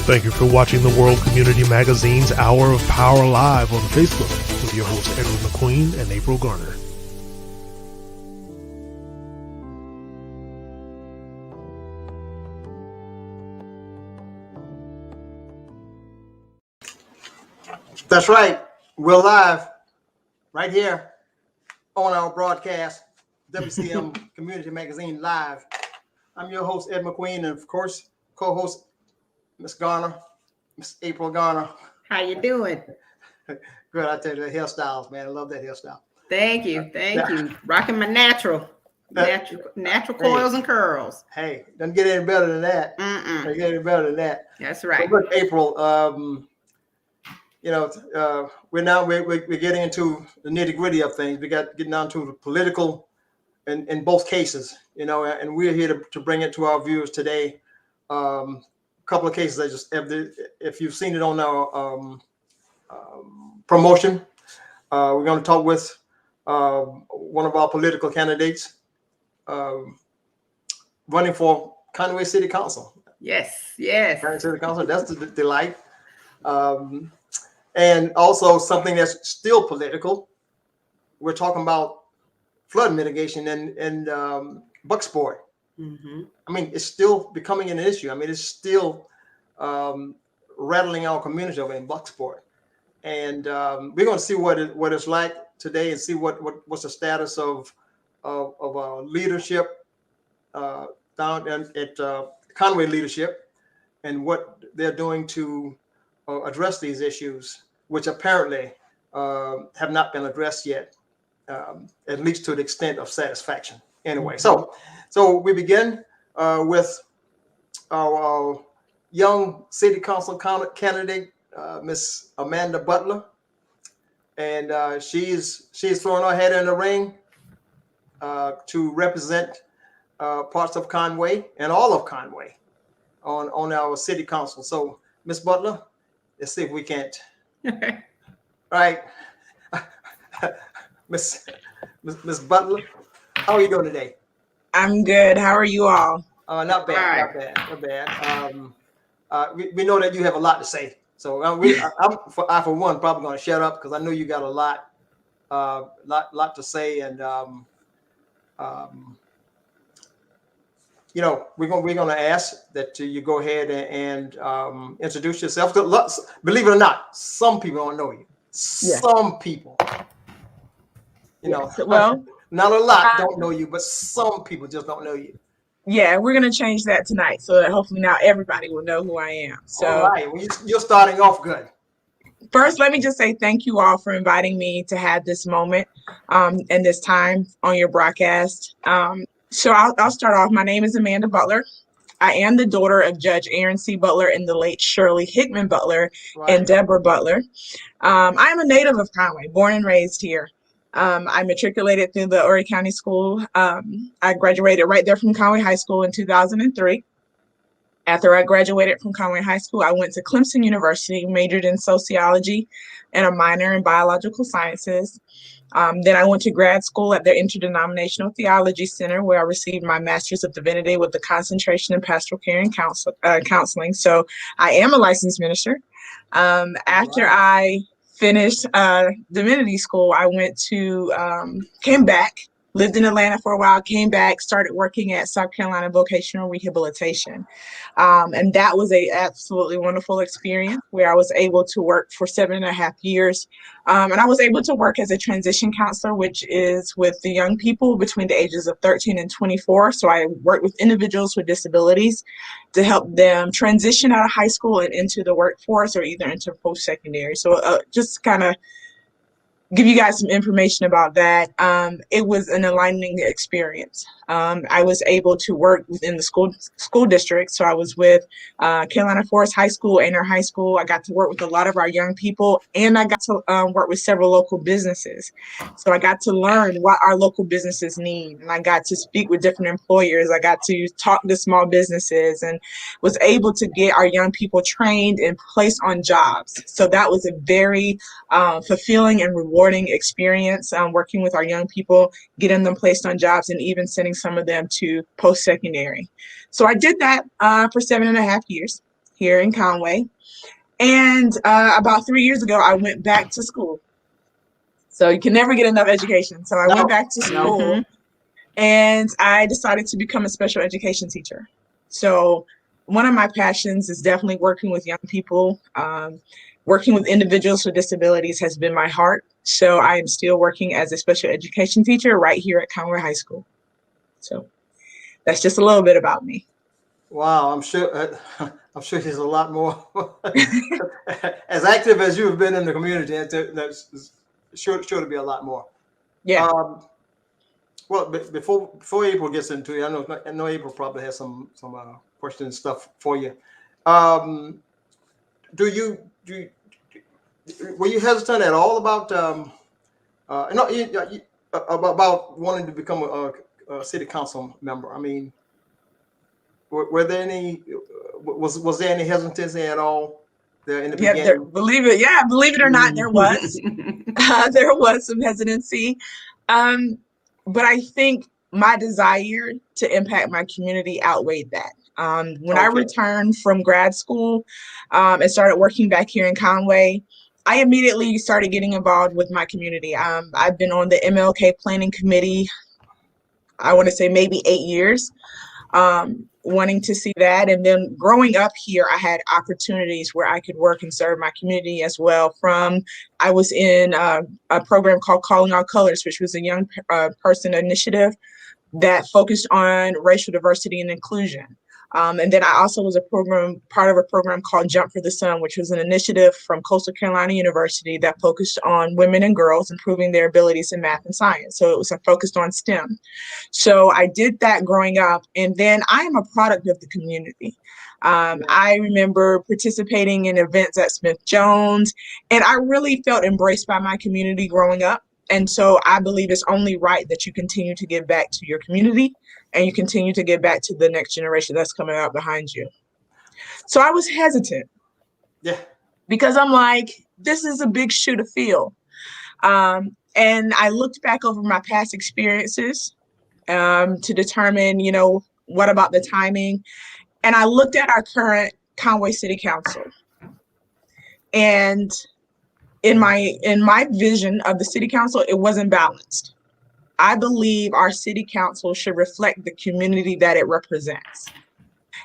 Thank you for watching the World Community Magazine's Hour of Power Live on Facebook with your hosts Edward McQueen and April Garner. That's right. We're live right here on our broadcast, WCM Community Magazine Live. I'm your host, Ed McQueen, and of course, co-host Miss Garner, Miss April Garner. How you doing? Good. I tell you, the hairstyles, man. I love that hairstyle. Thank you. Thank you. Rocking my natural coils and curls. Hey, doesn't get any better than that. Doesn't get any better than that. That's right. But look, April, we're getting into the nitty gritty of things. We got getting down to the political in both cases, and we're here to bring it to our viewers today. Couple of cases I just, if you've seen it on our promotion, we're going to talk with one of our political candidates running for Conway City Council. Yes. Conway City Council, that's the delight. And also something that's still political. We're talking about flood mitigation in Bucksport. Mm-hmm. I mean, it's still becoming an issue. I mean, it's still rattling our community over in Bucksport, and we're going to see what it's like today, and see what's the status of our leadership down at Conway leadership, and what they're doing to address these issues, which apparently have not been addressed yet, at least to the extent of satisfaction. Anyway, so we begin with our young city council candidate, Miss Amanda Butler, and she's throwing her head in the ring to represent parts of Conway and all of Conway on our city council. So, Miss Butler, let's see if we can't. Right, Miss Butler, how are you doing today? I'm good. How are you all? Not bad, Right. not bad, not bad. We know that you have a lot to say, so I for one probably going to shut up because I know you got a lot to say, and um, we're gonna ask that you go ahead and introduce yourself. Believe it or not, some people don't know you. Yeah. Some people, Yes. Well, not a lot don't know you, but some people just don't know you. yeah, we're gonna change that tonight so that hopefully now everybody will know who I am. All So right, well, you're starting off good. first, let me just say thank you all for inviting me to have this moment and this time on your broadcast. So I'll start off. My name is Amanda Butler. I am the daughter of Judge Aaron C. Butler and the late Shirley Hickman Butler Right. and Deborah Butler. I am a native of Conway, born and raised here. I matriculated through the Horry County School. I graduated right there from Conway High School in 2003. After I graduated from Conway High School, I went to Clemson University, majored in sociology and a minor in biological sciences. Then I went to grad school at the Interdenominational Theology Center, where I received my Master's of Divinity with the concentration in pastoral care and counseling. So I am a licensed minister. After I finished divinity school, I came back, lived in Atlanta for a while, came back, started working at South Carolina Vocational Rehabilitation. And that was a absolutely wonderful experience where I was able to work for 7.5 years. And I was able to work as a transition counselor, which is with the young people between the ages of 13 and 24. So I work with individuals with disabilities to help them transition out of high school and into the workforce or either into post-secondary. So just kind of give you guys some information about that. It was an enlightening experience. I was able to work within the school district. So I was with Carolina Forest High School, Aner High School. I got to work with a lot of our young people, and I got to work with several local businesses. So I got to learn what our local businesses need, and I got to speak with different employers. I got to talk to small businesses and was able to get our young people trained and placed on jobs. So that was a very fulfilling and rewarding experience working with our young people, getting them placed on jobs, and even sending some of them to post-secondary. So I did that for 7.5 years here in Conway. And about 3 years ago, I went back to school. So you can never get enough education. So I went back to school and I decided to become a special education teacher. So one of my passions is definitely working with young people. Working with individuals with disabilities has been my heart. So I am still working as a special education teacher right here at Conway High School. So that's just a little bit about me. Wow, I'm sure there's a lot more. As active as you have been in the community, that's sure to be a lot more. Yeah. Well, before April gets into it, I know April probably has some questions and stuff for you. Were you hesitant at all about about wanting to become a city council member? I mean, were there any was there any hesitancy at all there in the beginning? Believe it or not, there was. There was some hesitancy. But I think my desire to impact my community outweighed that. When I returned from grad school and started working back here in Conway, I immediately started getting involved with my community. I've been on the MLK Planning Committee, I want to say maybe 8 years, wanting to see that. And then growing up here, I had opportunities where I could work and serve my community as well. I was in a program called Calling All Colors, which was a young person initiative that focused on racial diversity and inclusion. And then I also was part of a program called Jump for the Sun, which was an initiative from Coastal Carolina University that focused on women and girls improving their abilities in math and science. So it was focused on STEM. So I did that growing up. And then I am a product of the community. I remember participating in events at Smith Jones, and I really felt embraced by my community growing up. And so I believe it's only right that you continue to give back to your community and you continue to give back to the next generation that's coming out behind you. So I was hesitant. Yeah. Because I'm like, this is a big shoe to fill. And I looked back over my past experiences to determine, what about the timing? And I looked at our current Conway City Council, and in my vision of the city council, it wasn't balanced. I believe our city council should reflect the community that it represents.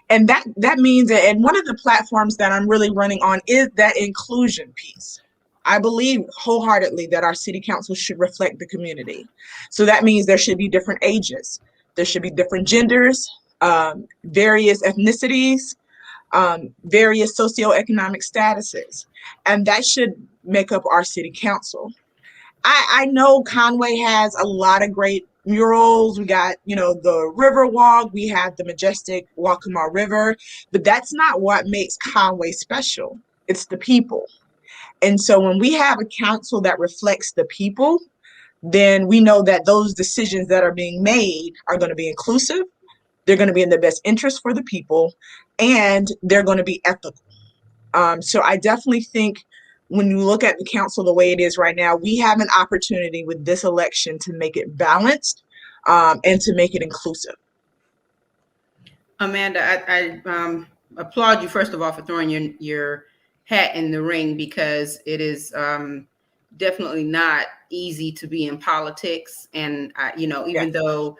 And that means, and one of the platforms that I'm really running on is that inclusion piece. I believe wholeheartedly that our city council should reflect the community. So that means there should be different ages, there should be different genders, various ethnicities, various socioeconomic statuses, and that should make up our city council. I know Conway has a lot of great murals. We got, the river walk, we have the majestic Waccamaw River, but that's not what makes Conway special. It's the people. And so when we have a council that reflects the people, then we know that those decisions that are being made are going to be inclusive, they're going to be in the best interest for the people, and they're going to be ethical. So I definitely think when you look at the council the way it is right now, we have an opportunity with this election to make it balanced and to make it inclusive. Amanda, I applaud you, first of all, for throwing your hat in the ring, because it is definitely not easy to be in politics. And, even though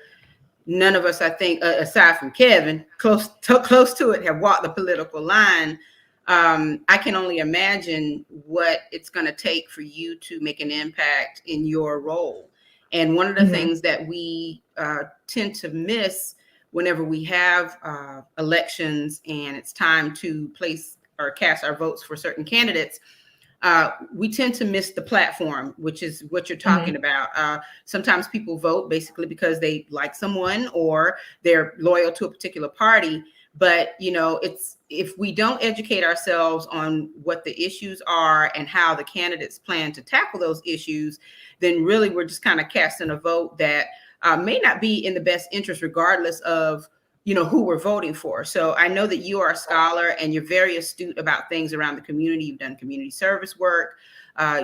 none of us, I think, aside from Kevin, close to it, have walked the political line, I can only imagine what it's going to take for you to make an impact in your role. And one of the things that we tend to miss whenever we have elections and it's time to place or cast our votes for certain candidates, we tend to miss the platform, which is what you're talking about. Sometimes people vote basically because they like someone or they're loyal to a particular party. But, it's if we don't educate ourselves on what the issues are and how the candidates plan to tackle those issues, then really we're just kind of casting a vote that may not be in the best interest, regardless of, who we're voting for. So I know that you are a scholar and you're very astute about things around the community. You've done community service work.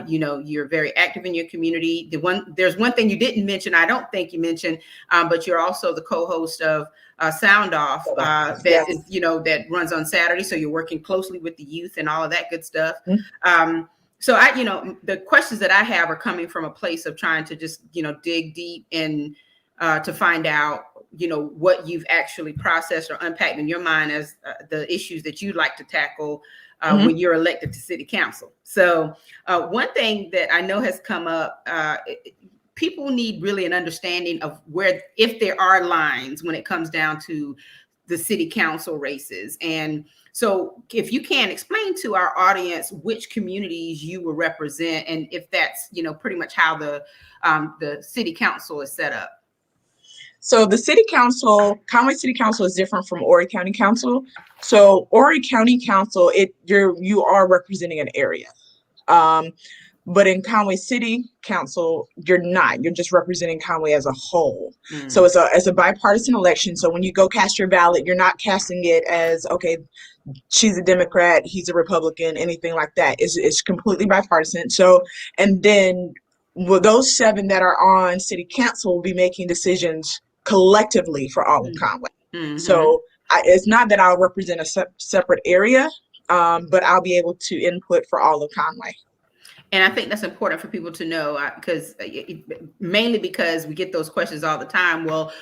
You're very active in your community. There's one thing you didn't mention, I don't think you mentioned, but you're also the co-host of Sound Off, that is, that runs on Saturday. So you're working closely with the youth and all of that good stuff. So the questions that I have are coming from a place of trying to just, dig deep and to find out, what you've actually processed or unpacked in your mind as the issues that you'd like to tackle when you're elected to city council. So one thing that I know has come up, people need really an understanding of where, if there are lines when it comes down to the city council races. And so if you can explain to our audience which communities you will represent, and if that's, pretty much how the city council is set up. So the city council, Conway City Council, is different from Horry County Council. So Horry County Council, you are representing an area. But in Conway City Council, you're not. You're just representing Conway as a whole. So it's a bipartisan election. So when you go cast your ballot, you're not casting it as, okay, she's a Democrat, he's a Republican, anything like that. It's completely bipartisan. So, and then those 7 that are on city council will be making decisions collectively for all of Conway. So it's not that I'll represent a separate area, but I'll be able to input for all of Conway. And I think that's important for people to know, because mainly because we get those questions all the time. Well,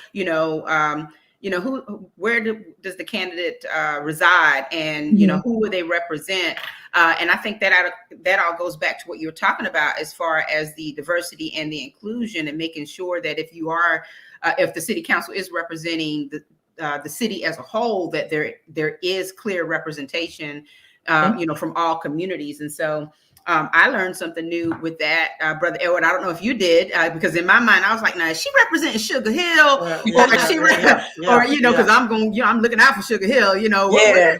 where does the candidate reside, and who will they represent? And I think that all goes back to what you were talking about as far as the diversity and the inclusion, and making sure that if the city council is representing the city as a whole, that there is clear representation, from all communities. And so I learned something new with that, Brother Edward. I don't know if you did, because in my mind I was like, "Now, is she representing Sugar Hill, or is she, because I'm looking out for Sugar Hill.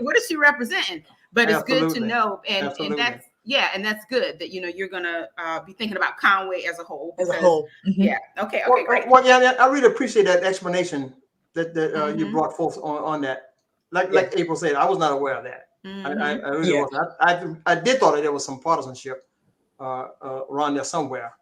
What is she representing?" But it's good to know, and that's good that you're gonna be thinking about Conway as a whole. Yeah. Okay. Great. Well, I really appreciate that explanation that you brought forth on that. Like April said, I was not aware of that. I really wasn't. I did thought that there was some partisanship around there somewhere.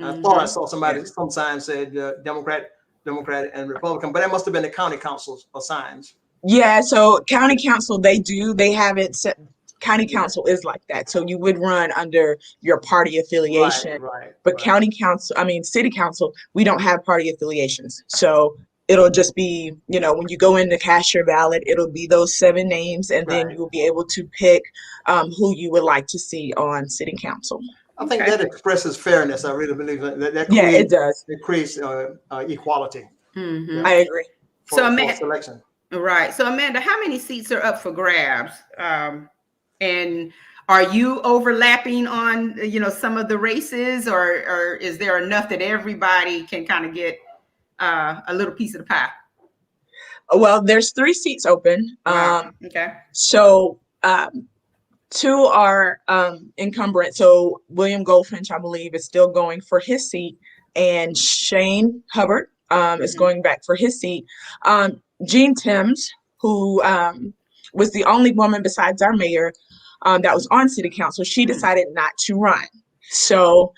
I thought I saw somebody some sign said Democrat Democrat and Republican, but that must have been the county council's assigns. Yeah, so county council, they have it set. County council is like that. So you would run under your party affiliation. But county council, city council, we don't have party affiliations. So it'll just be, when you go in to cast your ballot, it'll be those 7 names, and then you'll be able to pick who you would like to see on city council. I think that expresses fairness. I really believe that it does. It creates equality. Mm-hmm. I agree. For selection. Right. So Amanda, how many seats are up for grabs? And are you overlapping on, some of the races, or is there enough that everybody can kind of get a little piece of the pie? Well, there's 3 seats open. Wow. Okay. So 2 are incumbent. So William Goldfinch, I believe, is still going for his seat, and Shane Hubbard is going back for his seat. Jean Timms, who was the only woman besides our mayor that was on city council, she decided not to run. So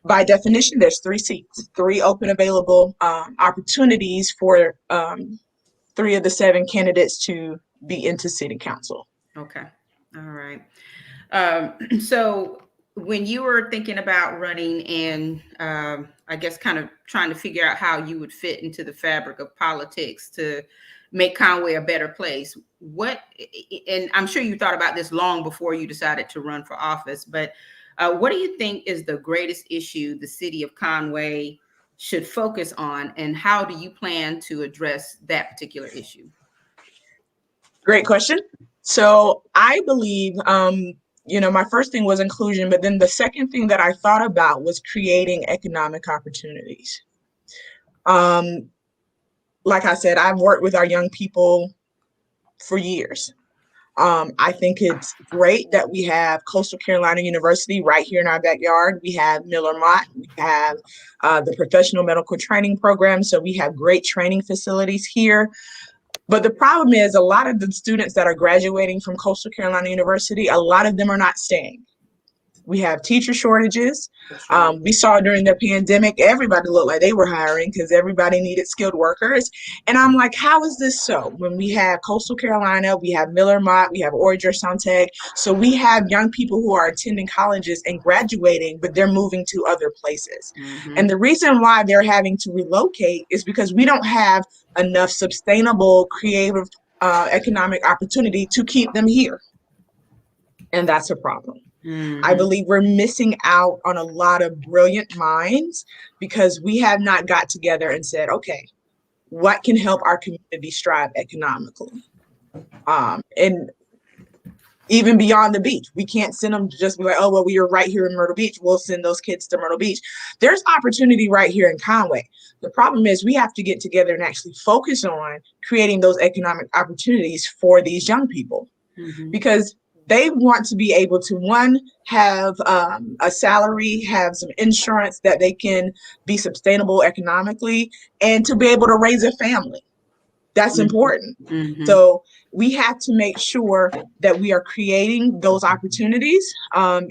by definition, there's 3 seats, 3 open available opportunities for 3 of the 7 candidates to be into city council. Okay. All right. So when you were thinking about running and I guess kind of trying to figure out how you would fit into the fabric of politics to make Conway a better place, and I'm sure you thought about this long before you decided to run for office, but what do you think is the greatest issue the city of Conway should focus on, and how do you plan to address that particular issue? Great question. So I believe, my first thing was inclusion, but then the second thing that I thought about was creating economic opportunities. Like I said, I've worked with our young people for years. I think it's great that we have Coastal Carolina University right here in our backyard. We have Miller Mott. We have the professional medical training program. So we have great training facilities here. But the problem is a lot of the students that are graduating from Coastal Carolina University, a lot of them are not staying. We have teacher shortages. We saw during the pandemic, everybody looked like they were hiring because everybody needed skilled workers. And I'm like, how is this so? When we have Coastal Carolina, we have Miller Mott, we have Oranger Soundtech. So we have young people who are attending colleges and graduating, but they're moving to other places. Mm-hmm. And the reason why they're having to relocate is because we don't have enough sustainable, creative, economic opportunity to keep them here. And that's a problem. Mm-hmm. I believe we're missing out on a lot of brilliant minds because we have not got together and said, okay, what can help our community strive economically? And even beyond the beach, we can't send them to just be like, oh, well, we are right here in Myrtle Beach. We'll send those kids to Myrtle Beach. There's opportunity right here in Conway. The problem is we have to get together and actually focus on creating those economic opportunities for these young people. Mm-hmm. Because they want to be able to, one, have a salary, have some insurance that they can be sustainable economically, and to be able to raise a family. That's important. Mm-hmm. So we have to make sure that we are creating those opportunities.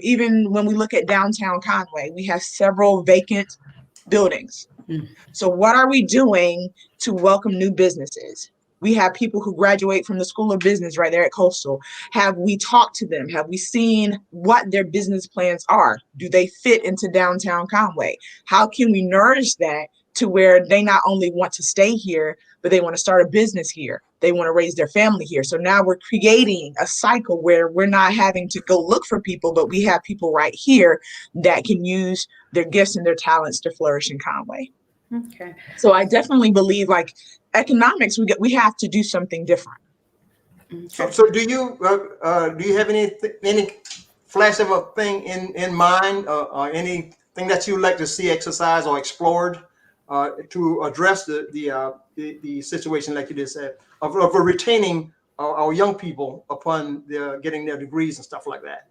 Even when we look at downtown Conway, we have several vacant buildings. Mm-hmm. So what are we doing to welcome new businesses? We have people who graduate from the School of Business right there at Coastal. Have we talked to them? Have we seen what their business plans are? Do they fit into downtown Conway? How can we nourish that to where they not only want to stay here, but they want to start a business here. They want to raise their family here. So now we're creating a cycle where we're not having to go look for people, but we have people right here that can use their gifts and their talents to flourish in Conway. Okay. So I definitely believe economics, we have to do something different. Okay. So do you have any flash of a thing in mind or anything that you'd like to see exercised or explored to address the situation like you just said of retaining our young people upon getting their degrees and stuff like that?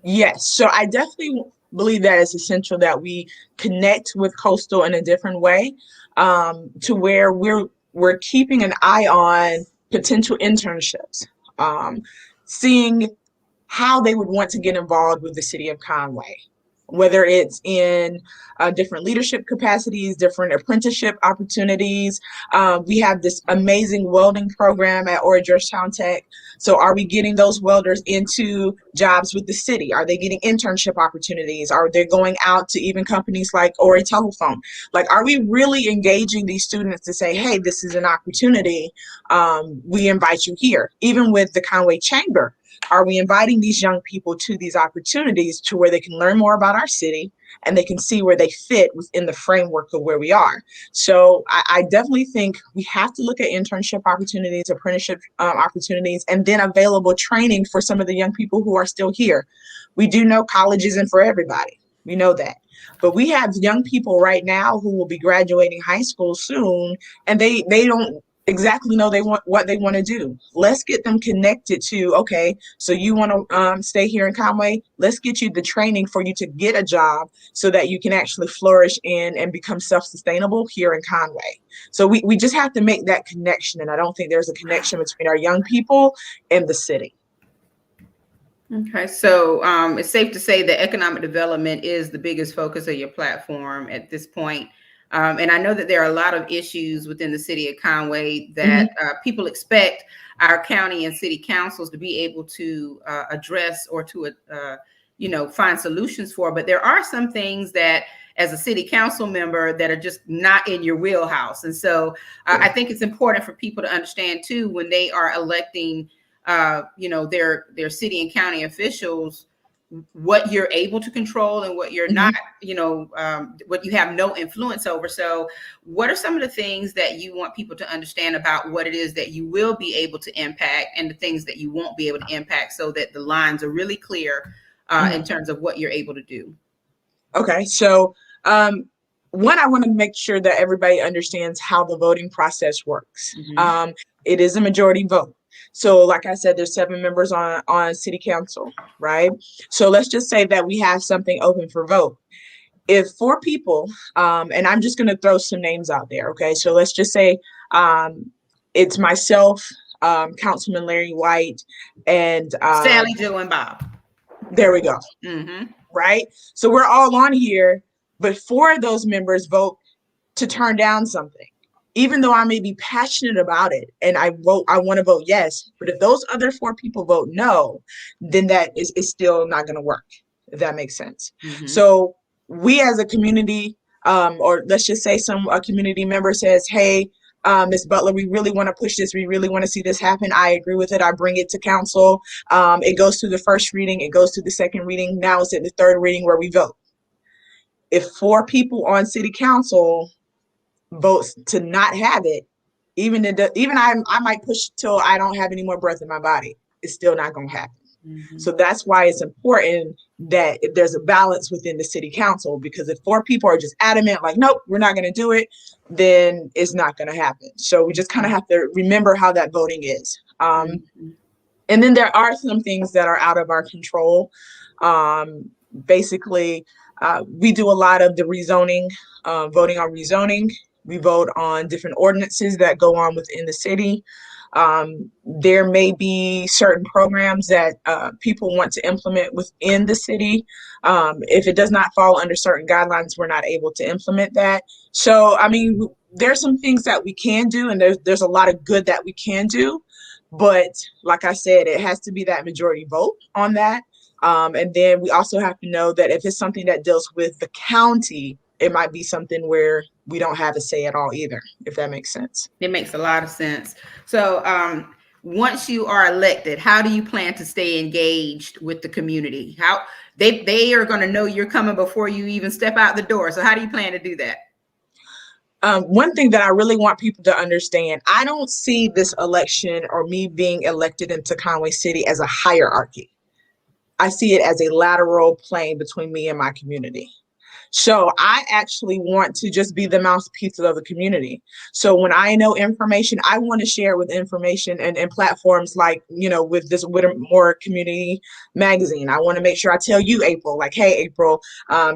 Yes. So I definitely believe that it's essential that we connect with Coastal in a different way, to where we're keeping an eye on potential internships, seeing how they would want to get involved with the city of Conway. whether it's in different leadership capacities, different apprenticeship opportunities. We have this amazing welding program at Horry Georgetown Tech. So are we getting those welders into jobs with the city? Are they getting internship opportunities? Are they going out to even companies like Horry Telephone? Like, are we really engaging these students to say, hey, this is an opportunity. We invite you here. Even with the Conway Chamber, are we inviting these young people to these opportunities to where they can learn more about our city and they can see where they fit within the framework of where we are? So I definitely think we have to look at internship opportunities, apprenticeship opportunities, and then available training for some of the young people who are still here. We do know college isn't for everybody. We know that. But we have young people right now who will be graduating high school soon, and they don't exactly know what they want to do. Let's get them connected to, okay, so you want to stay here in Conway? Let's get you the training for you to get a job so that you can actually flourish in and become self-sustainable here in Conway. So we just have to make that connection, and I don't think there's a connection between our young people and the city. Okay, so it's safe to say that economic development is the biggest focus of your platform at this point. And I know that there are a lot of issues within the city of Conway that people expect our county and city councils to be able to address or to, find solutions for. But there are some things that, as a city council member, that are just not in your wheelhouse. And so I think it's important for people to understand, too, when they are electing, their city and county officials, what you're able to control and what you're not, what you have no influence over. So what are some of the things that you want people to understand about what it is that you will be able to impact and the things that you won't be able to impact, so that the lines are really clear in terms of what you're able to do? Okay, so one, I want to make sure that everybody understands how the voting process works. It is a majority vote. So like I said, there's 7 members on city council, right? So let's just say that we have something open for vote. If 4 people, and I'm just going to throw some names out there, okay? So let's just say it's myself, Councilman Larry White, and Sally, Joe, and Bob. There we go. Right? So we're all on here, but 4 of those members vote to turn down something. Even though I may be passionate about it and I want to vote yes, but if those other 4 people vote no, then that is still not going to work, if that makes sense. So we as a community, or let's just say a community member says, hey, Ms. Butler, we really want to push this. We really want to see this happen. I agree with it. I bring it to council. It goes through the first reading. It goes to the second reading. Now it's at the third reading where we vote. If 4 people on city council votes to not have it, even I might push till I don't have any more breath in my body, it's still not going to happen. So that's why it's important that if there's a balance within the city council, because if 4 people are just adamant, like, nope, we're not going to do it, then it's not going to happen. So we just kind of have to remember how that voting is. And then there are some things that are out of our control. Basically, we do a lot of the rezoning, voting on rezoning. We vote on different ordinances that go on within the city. There may be certain programs that people want to implement within the city. If it does not fall under certain guidelines, we're not able to implement that. So, I mean, there's some things that we can do, and there's a lot of good that we can do. But like I said, it has to be that majority vote on that. And then we also have to know that if it's something that deals with the county, it might be something where we don't have a say at all either, if that makes sense. It makes a lot of sense. So once you are elected, how do you plan to stay engaged with the community? How they are going to know you're coming before you even step out the door. So how do you plan to do that? One thing that I really want people to understand, I don't see this election or me being elected into Conway City as a hierarchy. I see it as a lateral plane between me and my community. So I actually want to just be the mouthpiece of the community. So when I know information, I want to share with information and platforms like, with this Whitmore Community Magazine. I want to make sure I tell you, April, like, hey, April,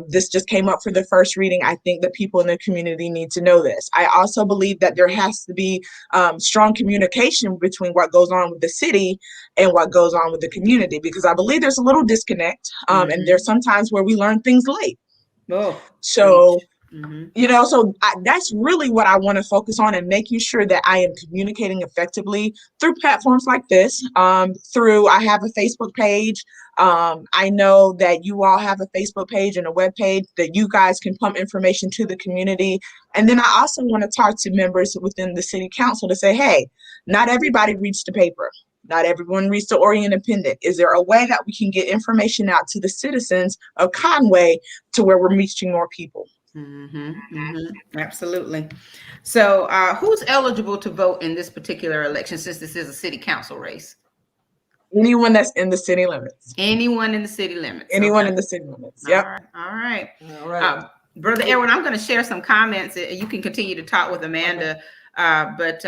this just came up for the first reading. I think that people in the community need to know this. I also believe that there has to be strong communication between what goes on with the city and what goes on with the community, because I believe there's a little disconnect. And there's sometimes where we learn things late. Oh, so, mm-hmm. That's really what I want to focus on, and making sure that I am communicating effectively through platforms like this. I have a Facebook page. I know that you all have a Facebook page and a web page that you guys can pump information to the community. And then I also want to talk to members within the city council to say, hey, not everybody reads the paper. Not everyone reads the Orient Independent. Is there a way that we can get information out to the citizens of Conway to where we're reaching more people? Absolutely. So who's eligible to vote in this particular election, since this is a city council race? Anyone that's in the city limits. Anyone in the city limits. Anyone in the city limits. Yep. All right. Brother Edward, I'm going to share some comments. You can continue to talk with Amanda, but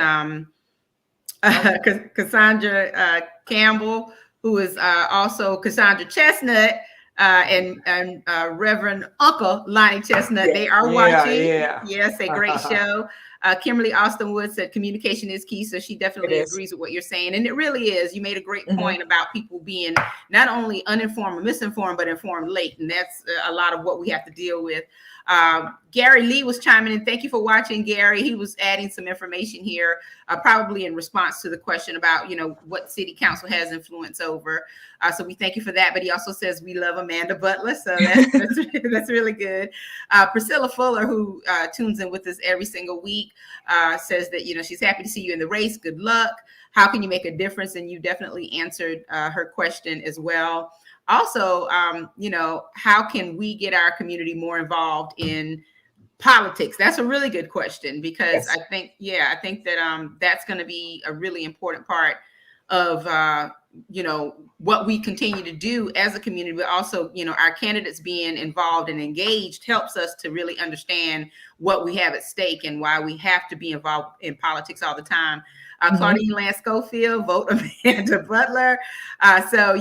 Cassandra Campbell, who is also Cassandra Chestnut, and Reverend Uncle Lonnie Chestnut, they are watching. Yes, a great show. Kimberly Austin Wood said communication is key, so she definitely agrees with what you're saying, and it really is. You made a great point about people being not only uninformed or misinformed, but informed late, and that's a lot of what we have to deal with. Gary Lee was chiming in. Thank you for watching, Gary. He was adding some information here, probably in response to the question about, what city council has influence over. So we thank you for that. But he also says we love Amanda Butler. So that's really good. Priscilla Fuller, who tunes in with us every single week, says that, she's happy to see you in the race. Good luck. How can you make a difference? And you definitely answered her question as well. Also, how can we get our community more involved in politics? That's a really good question, because I think that that's going to be a really important part of, what we continue to do as a community, but also, our candidates being involved and engaged helps us to really understand what we have at stake and why we have to be involved in politics all the time. Claudine Lance Schofield, vote Amanda Butler. So,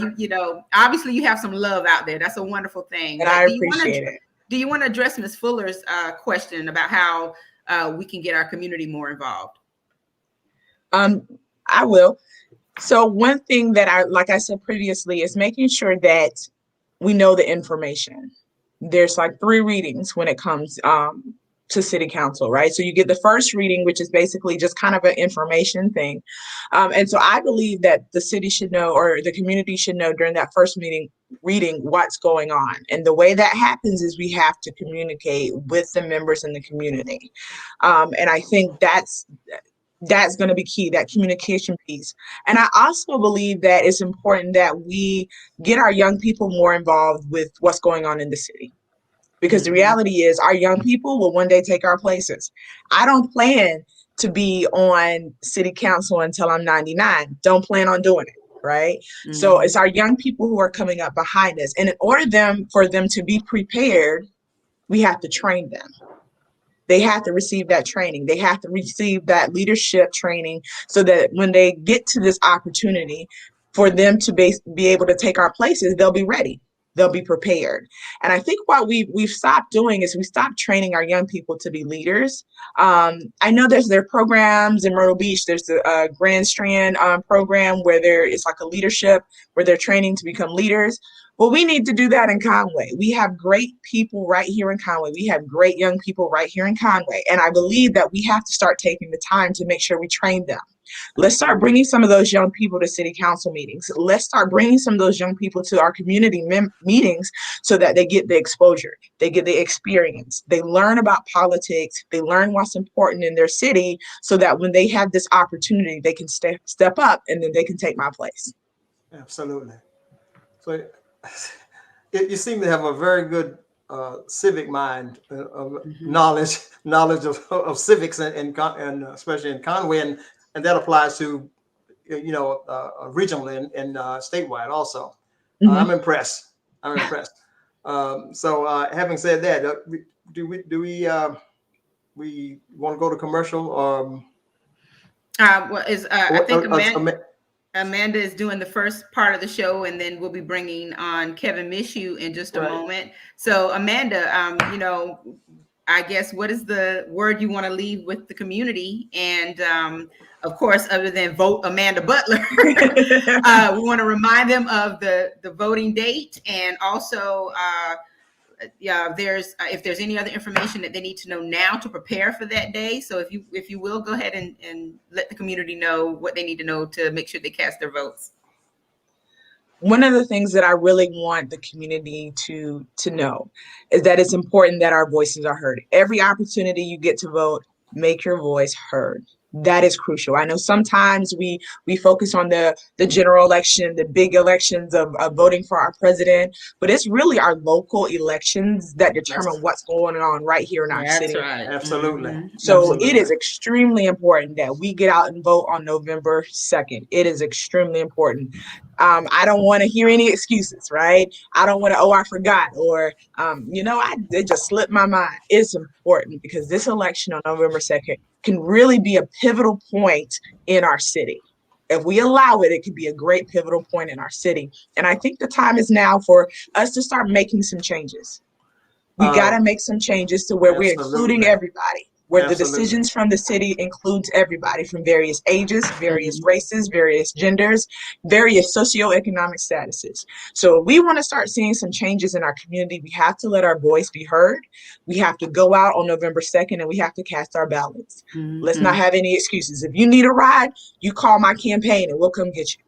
obviously you have some love out there. That's a wonderful thing. And I appreciate it. Do you want to address Ms. Fuller's question about how we can get our community more involved? I will. So one thing that like I said previously, is making sure that we know the information. There's like 3 readings when it comes to city council, right? So you get the first reading, which is basically just kind of an information thing. And so I believe that the city should know, or the community should know during that first reading what's going on. And the way that happens is we have to communicate with the members in the community. And I think that's going to be key, that communication piece. And I also believe that it's important that we get our young people more involved with what's going on in the city. Because the reality is our young people will one day take our places. I don't plan to be on city council until I'm 99. Don't plan on doing it, right? So it's our young people who are coming up behind us. And in order for them to be prepared, we have to train them. They have to receive that training. They have to receive that leadership training so that when they get to this opportunity for them to be able to take our places, they'll be ready. They'll be prepared. And I think what we've stopped doing is we stopped training our young people to be leaders. I know there are programs in Myrtle Beach. There's the Grand Strand program where it's like a leadership where they're training to become leaders. Well, we need to do that in Conway. We have great people right here in Conway. We have great young people right here in Conway. And I believe that we have to start taking the time to make sure we train them. Let's start bringing some of those young people to city council meetings. Let's start bringing some of those young people to our community meetings so that they get the exposure, they get the experience, they learn about politics, they learn what's important in their city so that when they have this opportunity, they can step up and then they can take my place. Absolutely. So you seem to have a very good civic mind, of knowledge of civics, and especially in Conway, and that applies to regionally and statewide also. I'm impressed. Having said that, we want to go to commercial? I think Amanda is doing the first part of the show, and then we'll be bringing on Kevin Mishoe in just a moment. So Amanda, I guess, what is the word you want to leave with the community? And of course, other than vote Amanda Butler, we want to remind them of the voting date, and also if there's any other information that they need to know now to prepare for that day. So if you will, go ahead and let the community know what they need to know to make sure they cast their votes. One of the things that I really want the community to know is that it's important that our voices are heard. Every opportunity you get to vote, make your voice heard. That is crucial. I know sometimes we focus on the general election, the big elections of voting for our president, but it's really our local elections that determine what's going on right here in our city. That's right. Absolutely. Mm-hmm. So Absolutely. It is extremely important that we get out and vote on November 2nd. It is extremely important. I don't want to hear any excuses, right? I don't want to, I forgot, or, it just slipped my mind. It's important because this election on November 2nd can really be a pivotal point in our city. If we allow it, it could be a great pivotal point in our city. And I think the time is now for us to start making some changes. We got to make some changes to where we're including everybody, where the decisions from the city includes everybody from various ages, various races, various genders, various socioeconomic statuses. So we want to start seeing some changes in our community. We have to let our voice be heard. We have to go out on November 2nd and we have to cast our ballots. Mm-hmm. Let's not have any excuses. If you need a ride, you call my campaign and we'll come get you.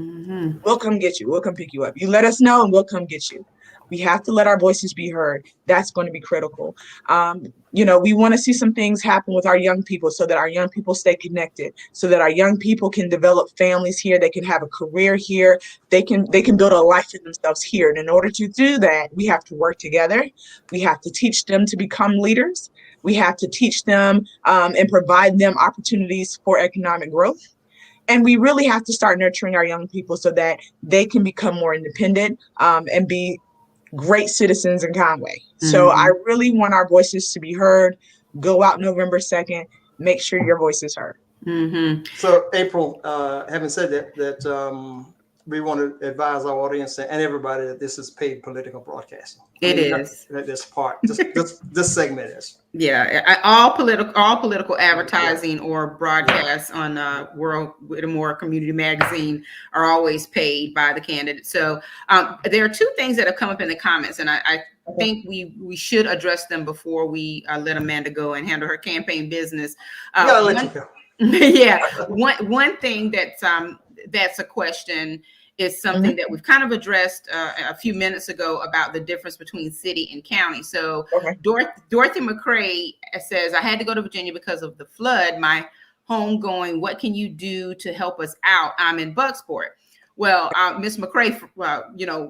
Mm-hmm. We'll come get you. We'll come pick you up. You let us know and we'll come get you. We have to let our voices be heard. That's going to be critical. We want to see some things happen with our young people so that our young people stay connected, so that our young people can develop families here. They can have a career here. They can build a life for themselves here. And in order to do that, we have to work together. We have to teach them to become leaders. We have to teach them and provide them opportunities for economic growth. And we really have to start nurturing our young people so that they can become more independent and be great citizens in Conway. Mm-hmm. So I really want our voices to be heard. Go out November 2nd. Make sure your voice is heard. Mm-hmm. So April, having said that we want to advise our audience and everybody that this is paid political broadcasting. It is. This part, this segment is. Yeah, all political advertising or broadcasts on Whitmore Community Magazine are always paid by the candidate. So there are two things that have come up in the comments, and I think we should address them before we let Amanda go and handle her campaign business. I'll let you go. Yeah, one thing that's a question is something that we've kind of addressed a few minutes ago about the difference between city and county. So Dorothy McCrae says, I had to go to Virginia because of the flood. My home going, what can you do to help us out? I'm in Bucksport. Well, Ms. McCrae,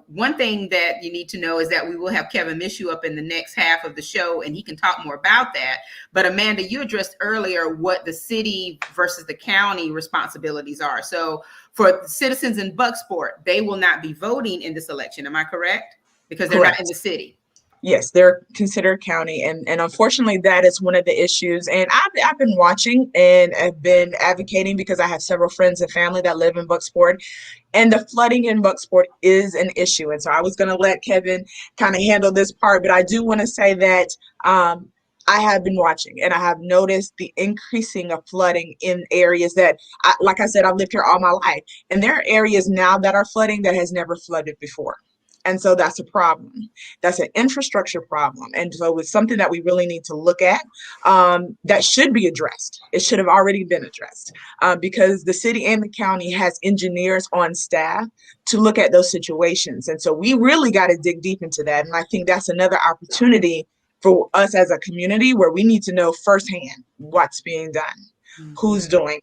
one thing that you need to know is that we will have Kevin Mishoe up in the next half of the show, and he can talk more about that. But Amanda, you addressed earlier what the city versus the county responsibilities are. So for citizens in Bucksport, they will not be voting in this election. Am I correct? Because they're not in the city. Yes, they're considered county. And unfortunately, that is one of the issues. And I've been watching and I've been advocating because I have several friends and family that live in Bucksport. And the flooding in Bucksport is an issue. And so I was going to let Kevin kind of handle this part. But I do want to say that I have been watching and I have noticed the increasing of flooding in areas that, like I said, I've lived here all my life. And there are areas now that are flooding that has never flooded before. And so that's a problem. That's an infrastructure problem. And so it's something that we really need to look at that should be addressed. It should have already been addressed because the city and the county has engineers on staff to look at those situations. And so we really got to dig deep into that. And I think that's another opportunity for us as a community where we need to know firsthand what's being done, who's doing,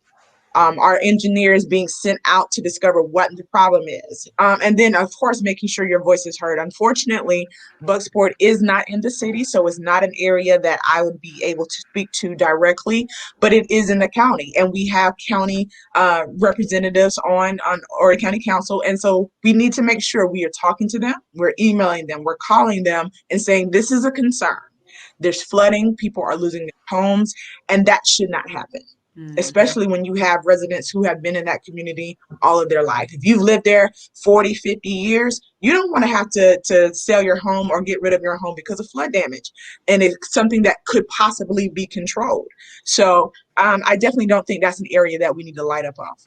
our engineers being sent out to discover what the problem is. And then, of course, making sure your voice is heard. Unfortunately, Bucksport is not in the city, so it's not an area that I would be able to speak to directly, but it is in the county. And we have county representatives on Horry County Council. And so we need to make sure we are talking to them, we're emailing them, we're calling them and saying, this is a concern. There's flooding, people are losing their homes, and that should not happen. Especially when you have residents who have been in that community all of their life. If you've lived there 40, 50 years, you don't want to have to sell your home or get rid of your home because of flood damage. And it's something that could possibly be controlled. So I definitely don't think that's an area that we need to light up off.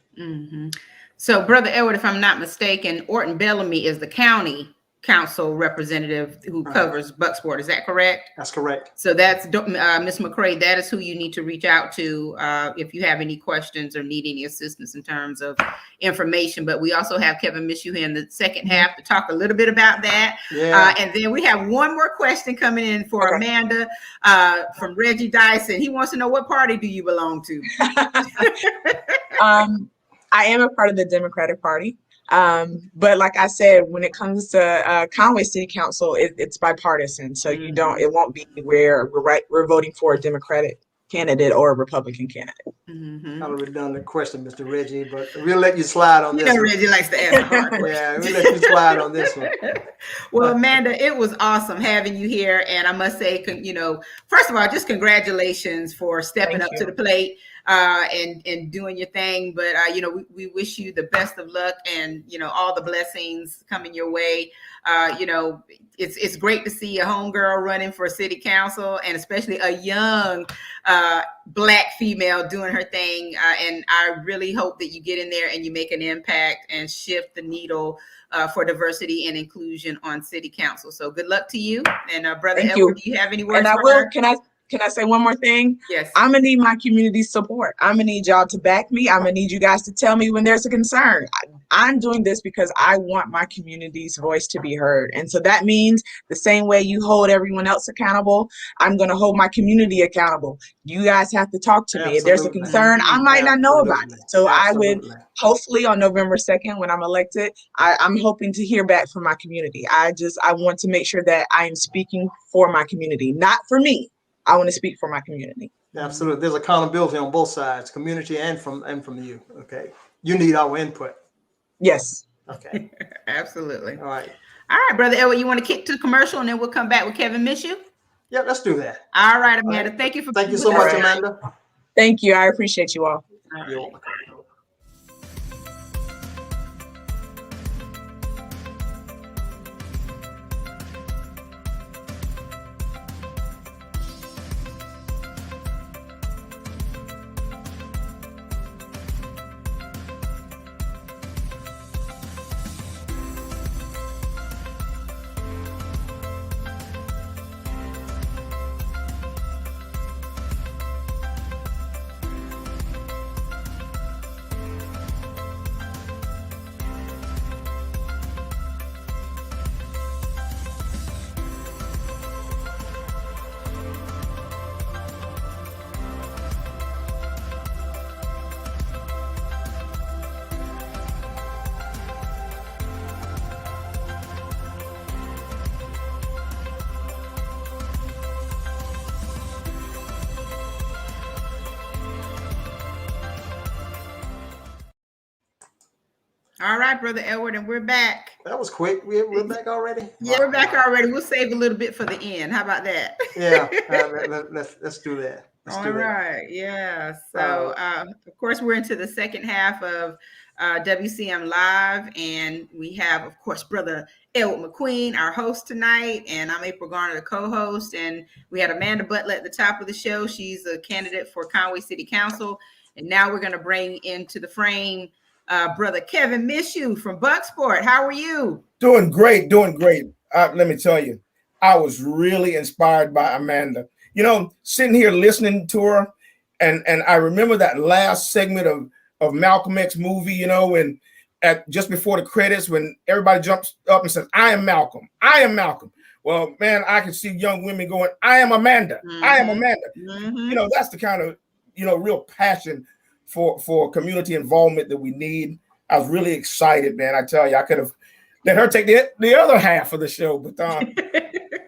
So, Brother Edward, if I'm not mistaken, Orton Bellamy is the county council representative who covers Bucksport. Is that correct? That's correct. So that's Ms. McCray. That is who you need to reach out to if you have any questions or need any assistance in terms of information. But we also have Kevin Mishoe in the second half to talk a little bit about that. Yeah. And then we have one more question coming in for Amanda from Reggie Dyson. He wants to know, what party do you belong to? I am a part of the Democratic Party. But like I said, when it comes to Conway City Council, it's bipartisan. So it won't be where we're voting for a Democratic candidate or a Republican candidate. Kind of redundant question, Mr. Reggie, but we'll let you slide on this. Reggie likes to ask hard questions. Yeah, we'll let you slide on this one. Well, Amanda, it was awesome having you here. And I must say, first of all, just congratulations for stepping up to the plate and doing your thing. But, we wish you the best of luck and, all the blessings coming your way. It's great to see a homegirl running for city council, and especially a young Black female doing her thing. And I really hope that you get in there and you make an impact and shift the needle for diversity and inclusion on city council. So good luck to you. And Brother Edward, do you have any words for her? Can I say one more thing? Yes. I'm going to need my community support. I'm going to need y'all to back me. I'm going to need you guys to tell me when there's a concern. I'm doing this because I want my community's voice to be heard. And so that means the same way you hold everyone else accountable, I'm going to hold my community accountable. You guys have to talk to me. If there's a concern, I might not know about it. So I would hopefully on November 2nd, when I'm elected, I'm hoping to hear back from my community. I want to make sure that I am speaking for my community, not for me. I want to speak for my community. Absolutely. There's accountability on both sides, community and from you. Okay. You need our input. Yes. Okay. Absolutely. All right. All right, Brother Edward, you want to kick to commercial and then we'll come back with Kevin Mishoe? Yeah, let's do that. All right, Amanda. Thank you Thank you so much, Amanda. Thank you. I appreciate you all. You're welcome. All right, Brother Edward, and we're back. That was quick. We're back already? Yeah, we're back already. We'll save a little bit for the end. How about that? Yeah, let's do that. All right. Yeah. So, of course, we're into the second half of WCM Live, and we have, of course, Brother Edward McQueen, our host tonight, and I'm April Garner, the co-host, and we had Amanda Butler at the top of the show. She's a candidate for Conway City Council, and now we're going to bring into the frame Brother Kevin Mishoe from Bucksport. How are you? Doing great, doing great. Let me tell you, I was really inspired by Amanda. You know, sitting here listening to her, and I remember that last segment of Malcolm X movie, you know, and just before the credits, when everybody jumps up and says, "I am Malcolm, I am Malcolm." Well, man, I can see young women going, "I am Amanda, I am Amanda." You know, that's the kind of, real passion for community involvement that we need. I was really excited, man. I tell you, I could have let her take the other half of the show, but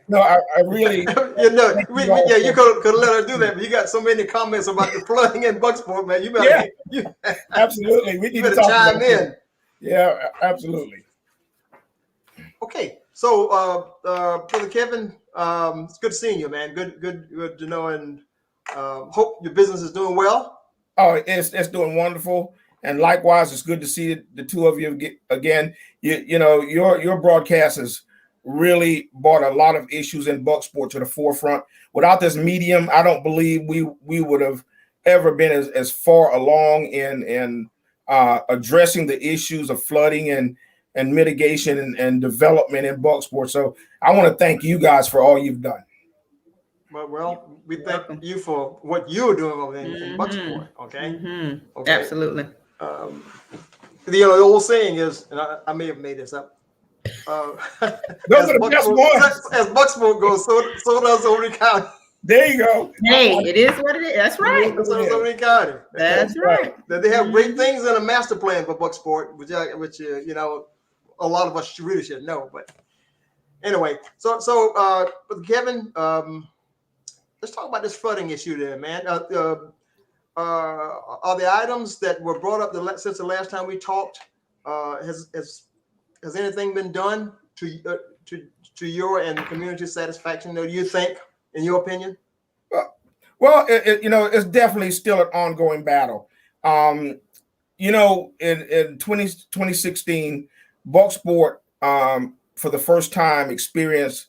no, I really. You could let her do that, but you got so many comments about the flooding in Bucksport, man. You better, Absolutely. We need to chime in. Yeah, absolutely. Okay, so Brother Kevin, it's good seeing you, man. Good to know, and hope your business is doing well. Oh, it's doing wonderful, and likewise, it's good to see the two of you again. You know, your broadcast has really brought a lot of issues in Bucksport to the forefront. Without this medium, I don't believe we would have ever been as far along in addressing the issues of flooding and mitigation and development in Bucksport. So I want to thank you guys for all you've done. Well, we thank you for what you're doing over there in Bucksport. Okay? Okay. Absolutely. The old saying is, and I may have made this up. Those are the best ones. As Bucksport goes, so does Horry County. There you go. Hey, it is what it is. That's right. So does Horry County. That's right. That they have great things in a master plan for Bucksport, which a lot of us really should know. But anyway, so Kevin, let's talk about this flooding issue there, man. Are the items that were brought up since the last time we talked? Has anything been done to your and community satisfaction? Do you think, in your opinion? Well, it's definitely still an ongoing battle. In 2016, Bucksport for the first time experienced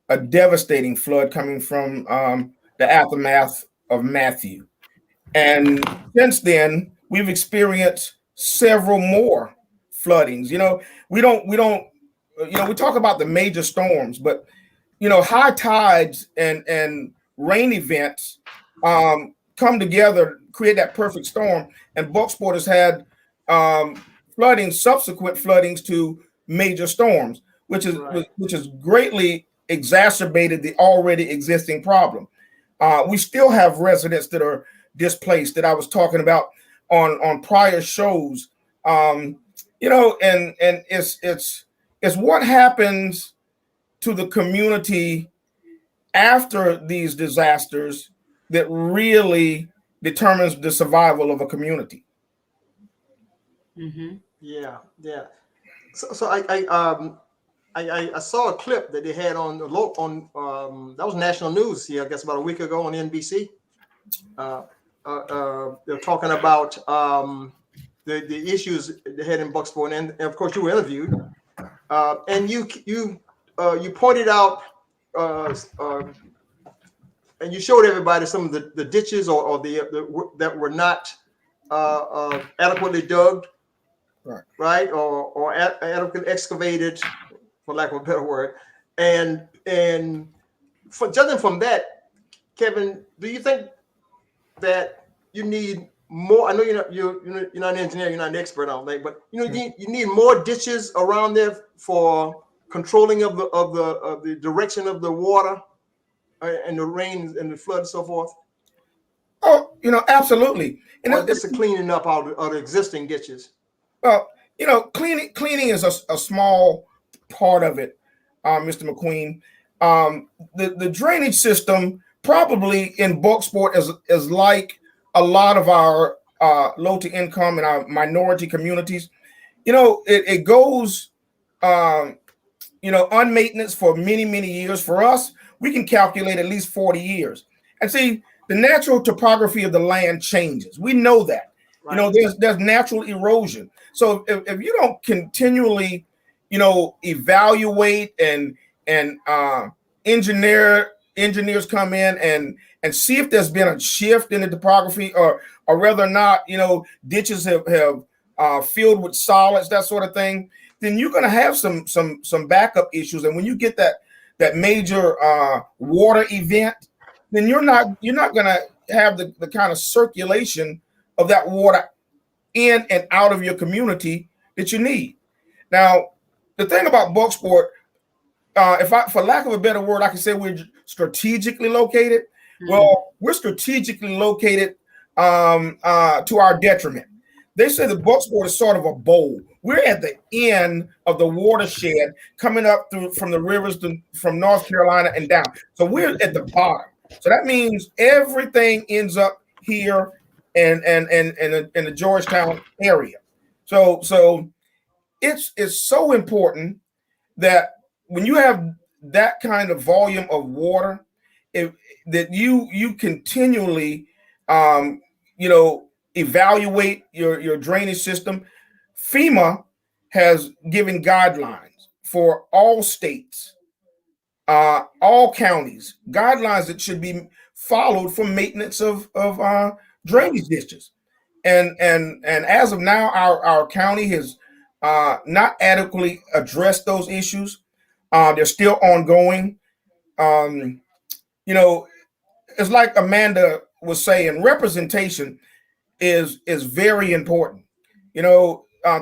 a devastating flood coming from the aftermath of Matthew. And since then, we've experienced several more floodings. We talk about the major storms, but high tides and rain events come together, create that perfect storm. And Bucksport has had subsequent floodings to major storms, which has greatly exacerbated the already existing problem. We still have residents that are displaced that I was talking about on prior shows. And it's what happens to the community after these disasters that really determines the survival of a community. Mm-hmm. Yeah. So I saw a clip that they had on that was national news here, I guess about a week ago on NBC. They're talking about the issues they had in Bucksport, and of course you were interviewed, and you pointed out and you showed everybody some of the ditches or that were not adequately dug, right, or adequately excavated, for lack of a better word, and judging from that, Kevin, do you think that you need more? I know you're not an engineer, you're not an expert on that, but you need more ditches around there for controlling of the direction of the water and the rain and the flood and so forth. Oh, absolutely. And just the cleaning up all the existing ditches. Well, cleaning is a small part of it, Mr. McQueen. The drainage system probably in Bucksport is like a lot of our low to income and our minority communities. It goes unmaintenance for many, many years. For us, we can calculate at least 40 years. And see, the natural topography of the land changes. We know that. Right. There's natural erosion. So if you don't continually, evaluate and engineers come in and see if there's been a shift in the topography or whether or not, ditches have filled with solids, that sort of thing, then you're going to have some backup issues. And when you get that major water event, then you're not going to have the kind of circulation of that water in and out of your community that you need. Now, the thing about Bucksport, for lack of a better word, I can say we're strategically located. Mm-hmm. Well, we're strategically located to our detriment. They say the Bucksport is sort of a bowl. We're at the end of the watershed coming up from the rivers from North Carolina and down. So we're at the bottom. So that means everything ends up here in the Georgetown area. So it's so important that when you have that kind of volume of water, that you continually evaluate your drainage system. FEMA has given guidelines for all states, all counties, guidelines that should be followed for maintenance of drainage ditches. And as of now, our county has not adequately addressed those issues. They're still ongoing. It's like Amanda was saying, representation is very important.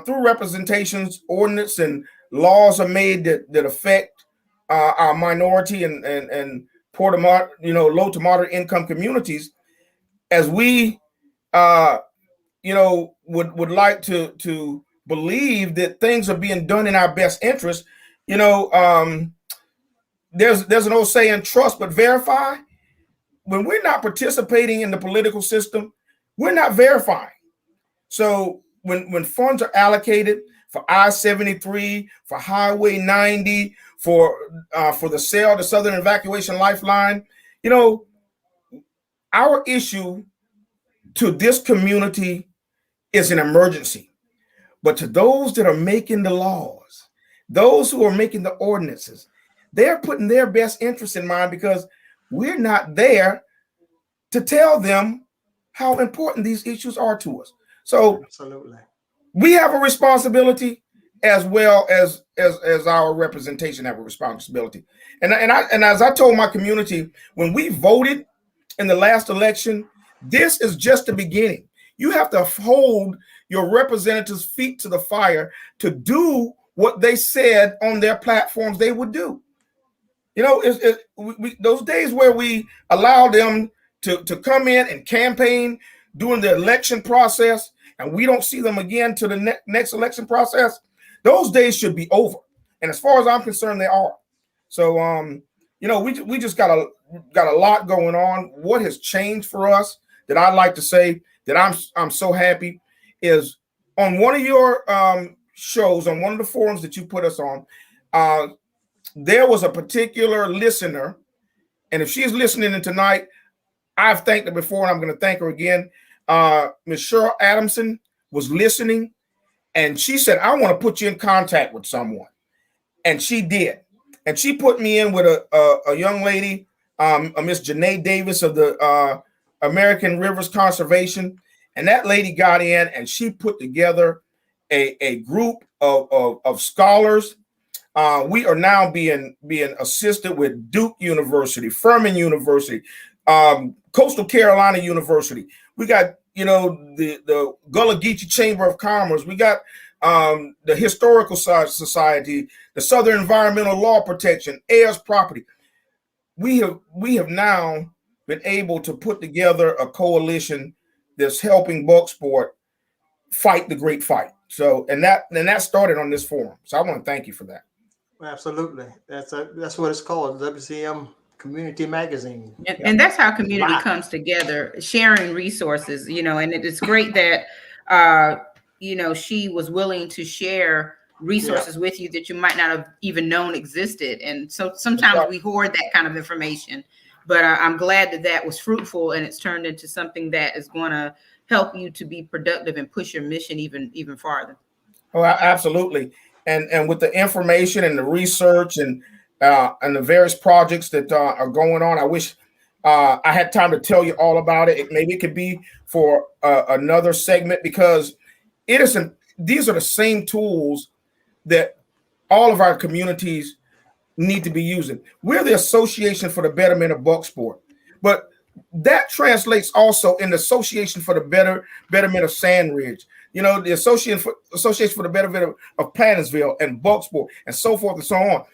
Through representations, ordinance and laws are made that affect our minority and poor to low to moderate income communities. As we would like to believe that things are being done in our best interest. There's an old saying, trust but verify. When we're not participating in the political system, we're not verifying. So when funds are allocated for I-73, for Highway 90, for the SAIL, the Southern Evacuation Lifeline, our issue to this community is an emergency. But to those that are making the laws, those who are making the ordinances, they're putting their best interest in mind, because we're not there to tell them how important these issues are to us. So absolutely, we have a responsibility, as well as our representation have a responsibility. And as I told my community when we voted in the last election, this is just the beginning. You have to hold your representatives' feet to the fire to do what they said on their platforms they would do. Those days where we allow them to come in and campaign during the election process, and we don't see them again to the next election process, those days should be over. And as far as I'm concerned, they are. So, we just got a lot going on. What has changed for us that I'd like to say that I'm so happy is on one of your shows, on one of the forums that you put us on, there was a particular listener, and if she's listening in tonight, I've thanked her before, and I'm going to thank her again. Mishoe Adamson was listening, and she said, I want to put you in contact with someone. And she did. And she put me in with a young lady, Miss Janae Davis of the American Rivers Conservation. And that lady got in, and she put together a group of scholars. We are now being assisted with Duke University, Furman University, Coastal Carolina University. We got, the Gullah Geechee Chamber of Commerce. We got the Historical Society, the Southern Environmental Law Protection, heirs property. We have now been able to put together a coalition that's helping Bucksport fight the great fight. So, and that started on this forum. So I want to thank you for that. Absolutely. That's what it's called, WCM Community Magazine. And that's how community comes together, sharing resources, and it is great that, she was willing to share resources with you that you might not have even known existed. And so sometimes we hoard that kind of information, but I'm glad that was fruitful, and it's turned into something that is going to help you to be productive and push your mission even farther. Oh, absolutely. And with the information and the research and the various projects that are going on, I wish I had time to tell you all about it. Maybe it could be for another segment, because it isn't. These are the same tools that all of our communities need to be using. We're the Association for the Betterment of Bucksport, but that translates also in the Association for the Betterment of Sand Ridge. The Association for the Betterment of Plantersville and Bucksport, and so forth and so on.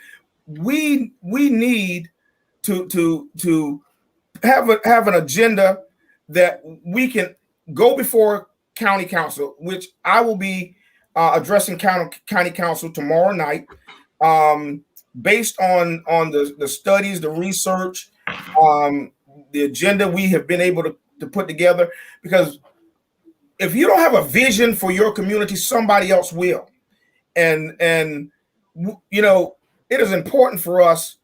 We need to have an agenda that we can go before county council, which I will be addressing county council tomorrow night, based on the studies, the research, the agenda we have been able to put together. Because if you don't have a vision for your community, somebody else will. And you know, it is important for us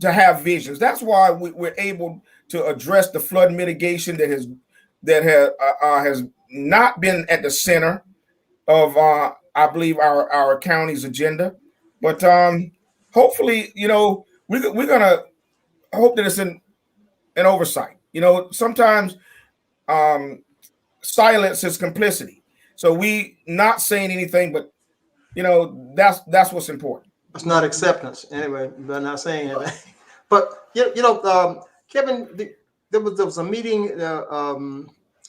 to have visions. That's why we're able to address the flood mitigation that has not been at the center of I believe our county's agenda. But hopefully, you know, we're gonna hope that it's an oversight. You know, sometimes silence is complicity. So we not saying anything, but you know, that's what's important. It's not acceptance anyway. They're not saying anything. But you know, Kevin, there was a meeting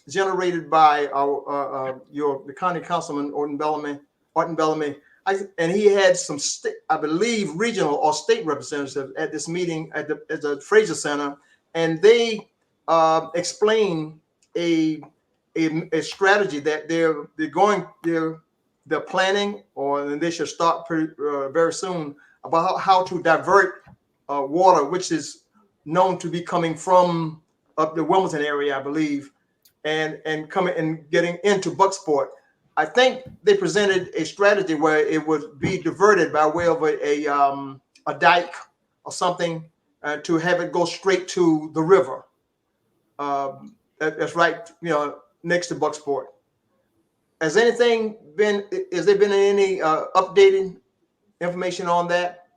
generated by the county councilman Orton Bellamy, and he had some I believe regional or state representatives at this meeting at the Fraser Center, and they explained a strategy that they're planning, or they should start very soon, about how to divert water, which is known to be coming from up the Wilmington area, I believe, and coming and getting into Bucksport. I think they presented a strategy where it would be diverted by way of a dike or something to have it go straight to the river. That's right, you know, next to Bucksport. Has there been any updated information on that?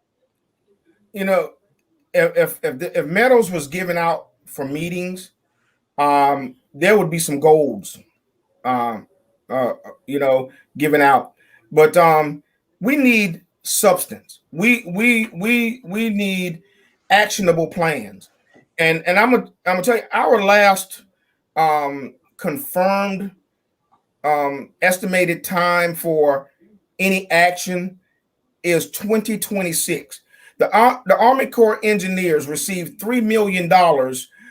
You know, if Meadows was given out for meetings, there would be some golds, you know, given out. But we need substance. We need actionable plans. And I'm gonna tell you, our last confirmed estimated time for any action is 2026. The Army Corps engineers received $3 million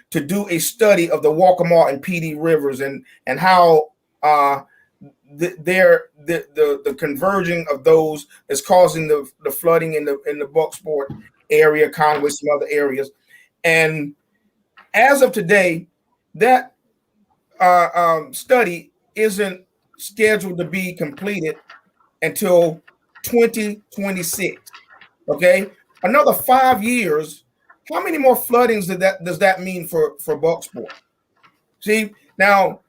to do a study of the Waccamaw and PD rivers and how the converging of those is causing the flooding in the Bucksport area, Conway, some other areas. And as of today, that study isn't scheduled to be completed until 2026. Okay, another 5 years. How many more floodings does that mean for Bucksport? See, now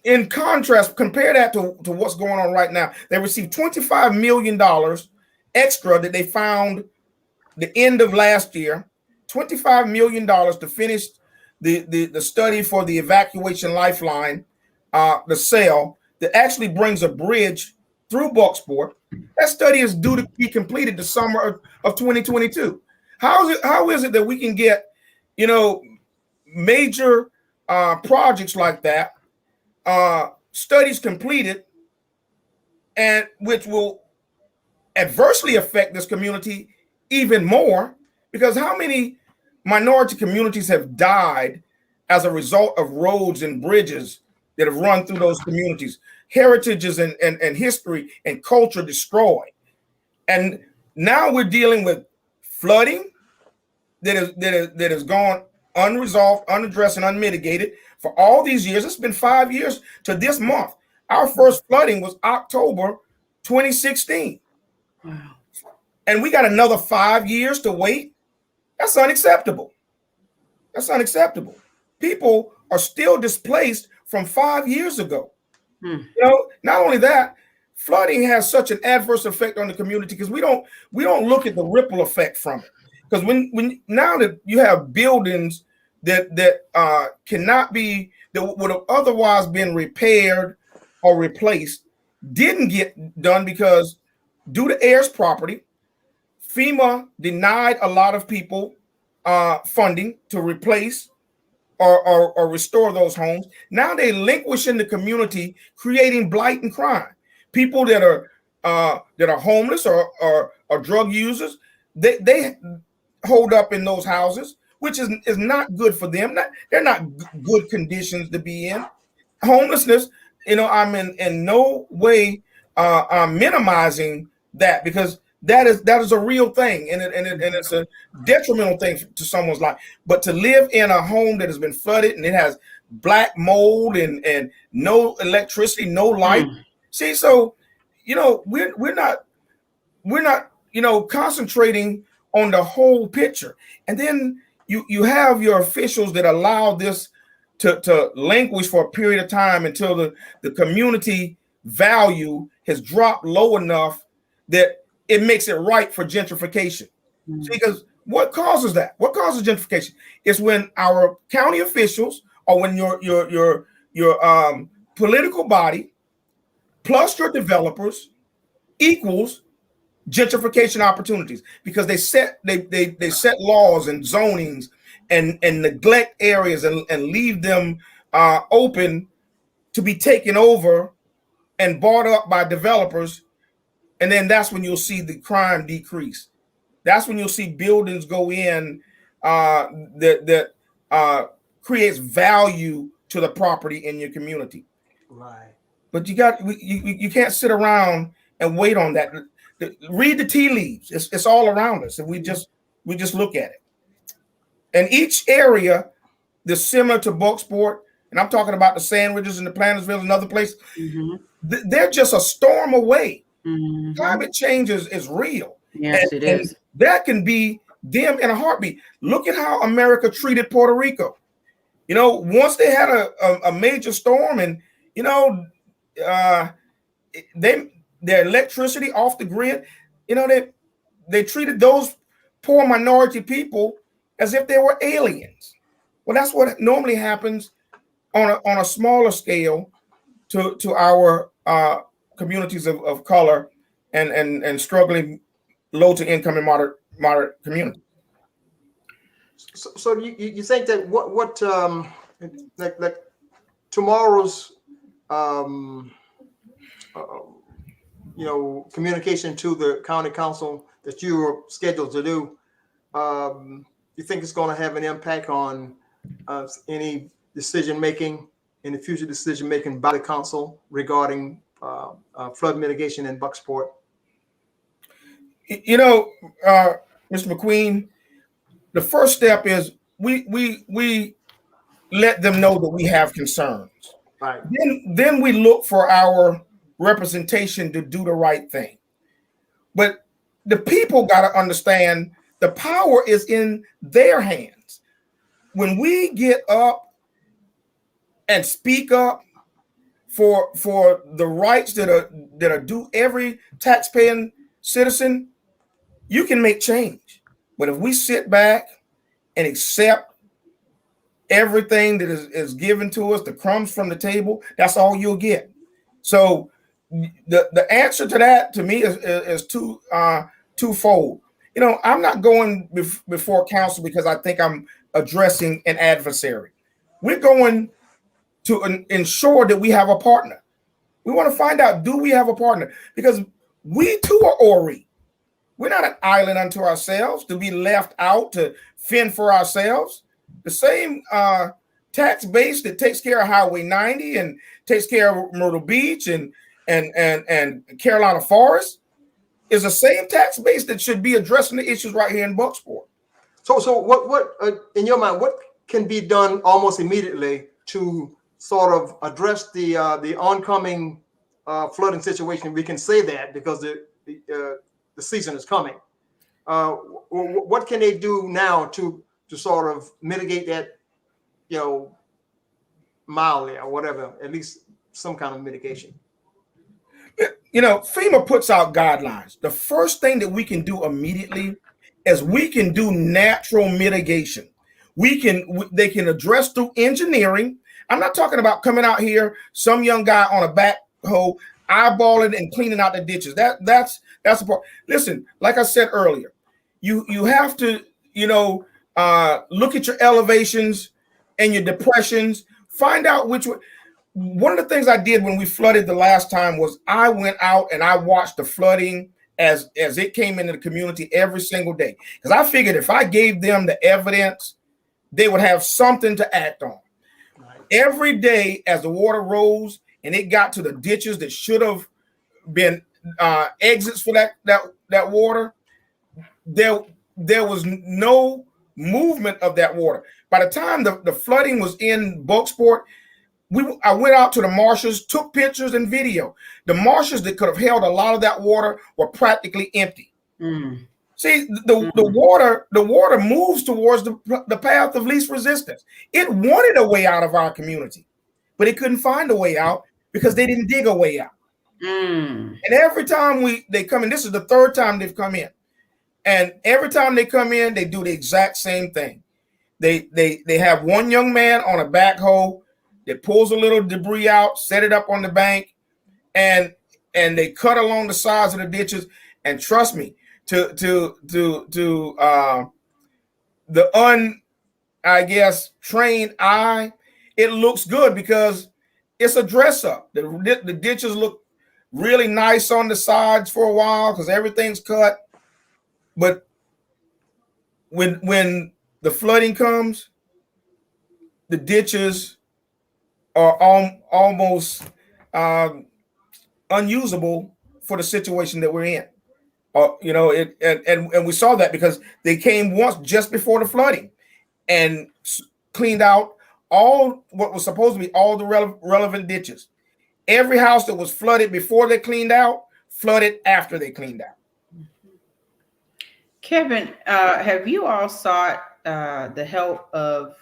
in contrast, compare that to what's going on right now. They received $25 million extra that they found the end of last year. $25 million to finish the study for the evacuation lifeline, the sail that actually brings a bridge through Bucksport. That study is due to be completed the summer of 2022. How is it that we can get, you know, major projects like that, studies completed, and which will adversely affect this community even more? Because how many minority communities have died as a result of roads and bridges that have run through those communities, heritages and history and culture destroyed? And now we're dealing with flooding that has gone unresolved, unaddressed, and unmitigated for all these years. It's been 5 years to this month. Our first flooding was October 2016. Wow. And we got another 5 years to wait. That's unacceptable. That's unacceptable. People are still displaced from 5 years ago. You know, not only that, flooding has such an adverse effect on the community because we don't look at the ripple effect from it. Because when now that you have buildings that cannot be, that would have otherwise been repaired or replaced, didn't get done because due to heirs property, FEMA denied a lot of people funding to replace or restore those homes. Now they languish in the community, creating blight and crime. People that are homeless or drug users, they hold up in those houses, which is not good for them. They're not good conditions to be in. homelessness, I'm in no way minimizing that, because that is a real thing, and it's a detrimental thing to someone's life. But to live in a home that has been flooded and it has black mold and no electricity, no light. See, so we're not concentrating on the whole picture. And then you have your officials that allow this to languish for a period of time until the community value has dropped low enough that it makes it right for gentrification. Because what causes that? What causes gentrification? It's when our county officials, or when your political body plus your developers equals gentrification opportunities, because they set laws and zonings and neglect areas and leave them open to be taken over and bought up by developers. And then that's when you'll see the crime decrease. That's when you'll see buildings go in that creates value to the property in your community. Right. But you can't sit around and wait on that. Read the tea leaves. It's all around us, and we just look at it. And each area that's similar to Bucksport, and I'm talking about the Sandwiches and the Plantersville and other places, they're just a storm away. Climate change is real. Yes, it is. And that can be them in a heartbeat. Look at how America treated Puerto Rico. Once they had a major storm, and their electricity off the grid, they treated those poor minority people as if they were aliens. Well, that's what normally happens on a smaller scale to our communities of color and struggling low to income and moderate communities. So you think that what like tomorrow's communication to the county council that you are scheduled to do, you think it's going to have an impact on any decision making in the future decision making by the council regarding flood mitigation in Bucksport? Mr. McQueen, the first step is we let them know that we have concerns. Right. Then we look for our representation to do the right thing. But the people got to understand the power is in their hands. When we get up and speak up for the rights that are due every taxpaying citizen, you can make change. But if we sit back and accept everything that is given to us, the crumbs from the table, that's all you'll get. So the answer to that, to me, is twofold. I'm not going before council because I think I'm addressing an adversary. We're going to ensure that we have a partner. We want to find out, do we have a partner? Because we too are Horry. We're not an island unto ourselves to be left out to fend for ourselves. The same tax base that takes care of Highway 90 and takes care of Myrtle Beach and Carolina Forest is the same tax base that should be addressing the issues right here in Bucksport. So what in your mind, what can be done almost immediately to sort of address the oncoming flooding situation? We can say that because the season is coming. What can they do now to sort of mitigate that, mildly or whatever, at least some kind of mitigation? FEMA puts out guidelines. The first thing that we can do immediately is we can do natural mitigation. They can address through engineering. I'm not talking about coming out here, some young guy on a backhoe, eyeballing and cleaning out the ditches. That's the part. Listen, like I said earlier, you have to, look at your elevations and your depressions, find out which one. One of the things I did when we flooded the last time was I went out and I watched the flooding as it came into the community every single day. Because I figured if I gave them the evidence, they would have something to act on. Right. Every day as the water rose and it got to the ditches that should have been exits for that water, there was no movement of that water. By the time the flooding was in Bucksport, I went out to the marshes, took pictures and video. The marshes that could have held a lot of that water were practically empty. Mm. See, the water moves towards the path of least resistance. It wanted a way out of our community, but it couldn't find a way out because they didn't dig a way out. Mm. And every time they come in, this is the third time they've come in. And every time they come in, they do the exact same thing. They have one young man on a backhoe that pulls a little debris out, set it up on the bank, and they cut along the sides of the ditches. And trust me, to the trained eye, it looks good because it's a dress up. The ditches look really nice on the sides for a while because everything's cut. But when the flooding comes, the ditches are almost unusable for the situation that we're in. And we saw that because they came once just before the flooding and cleaned out all what was supposed to be all the relevant ditches. Every house that was flooded before they cleaned out, flooded after they cleaned out. Kevin, have you all sought the help of,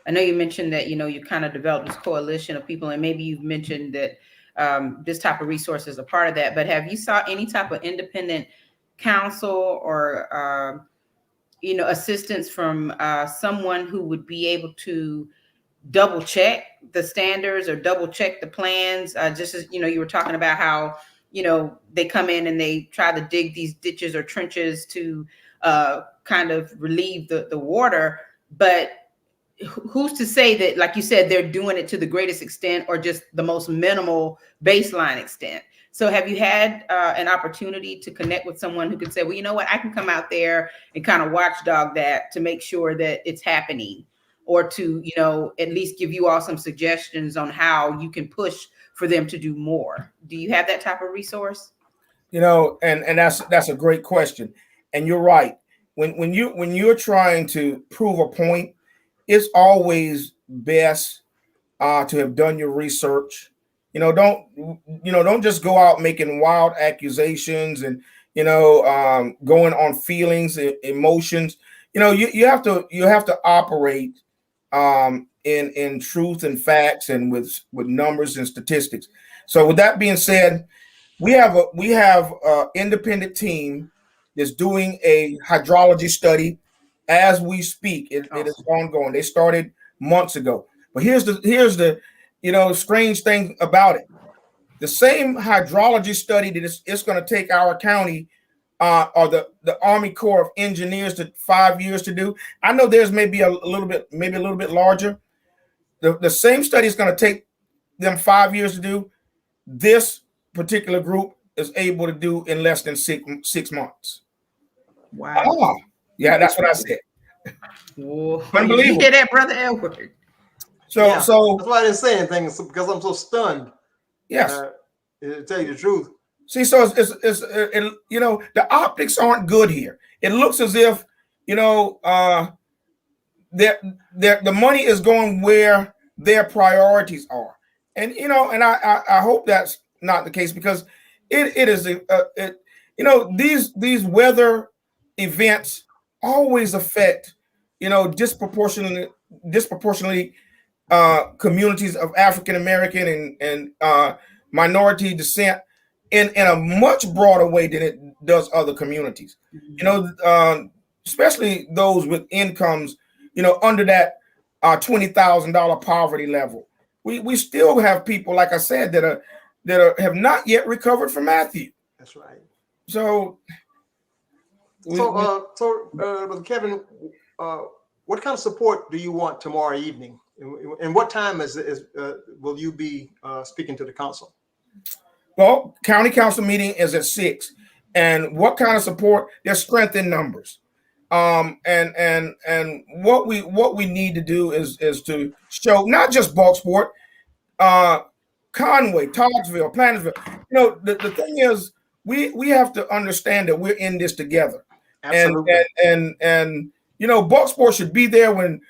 I know you mentioned that, you kind of developed this coalition of people, and maybe you've mentioned that this type of resource is a part of that, but have you sought any type of independent counsel or, assistance from someone who would be able to double check the standards or double check the plans? Just as, you were talking about how, they come in and they try to dig these ditches or trenches to kind of relieve the water, but who's to say that, like you said, they're doing it to the greatest extent or just the most minimal baseline extent? So have you had an opportunity to connect with someone who could say, well, you know what, I can come out there and kind of watchdog that to make sure that it's happening, or to, at least give you all some suggestions on how you can push for them to do more? Do you have that type of resource? And that's a great question. And you're right. When you're trying to prove a point, it's always best to have done your research. Don't just go out making wild accusations and going on feelings, emotions. You have to operate in truth and facts and with numbers and statistics. So with that being said, we have a independent team that's doing a hydrology study as we speak. It is ongoing. They started months ago. But here's the strange thing about it. The same hydrology study that it's going to take our county or the Army Corps of Engineers to 5 years to do. I know theirs may be a little bit larger. The same study is going to take them 5 years to do. This particular group is able to do in less than 6 months. Wow. Oh, yeah, that's what I said. Whoa. Unbelievable. You hear that, Brother Edward? So that's why I didn't say anything, because I'm so stunned. Yes. To tell you the truth. See, so it's the optics aren't good here. It looks as if the money is going where their priorities are, and I hope that's not the case, because it is these weather events always affect disproportionately communities of African American and minority descent in a much broader way than it does other communities. Especially those with incomes under that $20,000 poverty level. We still have people, like I said, that have not yet recovered from Matthew. That's right. So Kevin, what kind of support do you want tomorrow evening? And what time will you be speaking to the council? Well, county council meeting is at 6. And what kind of support? There's strength in numbers. And what we need to do is to show not just Bucksport, Conway, Todsville, Plantersville. The thing is, we have to understand that we're in this together. Absolutely. And Bucksport should be there when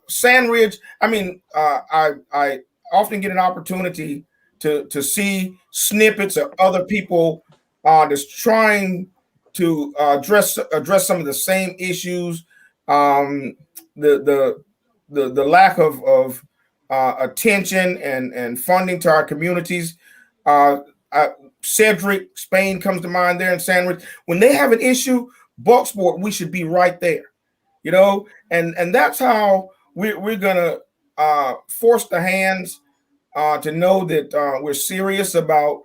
Sandridge. I mean, I often get an opportunity to see snippets of other people that's trying to address some of the same issues. The lack of attention and funding to our communities. Cedric, Spain comes to mind there in Sandwich. When they have an issue, Bucksport, we should be right there, and that's how we're gonna force the hands to know that we're serious about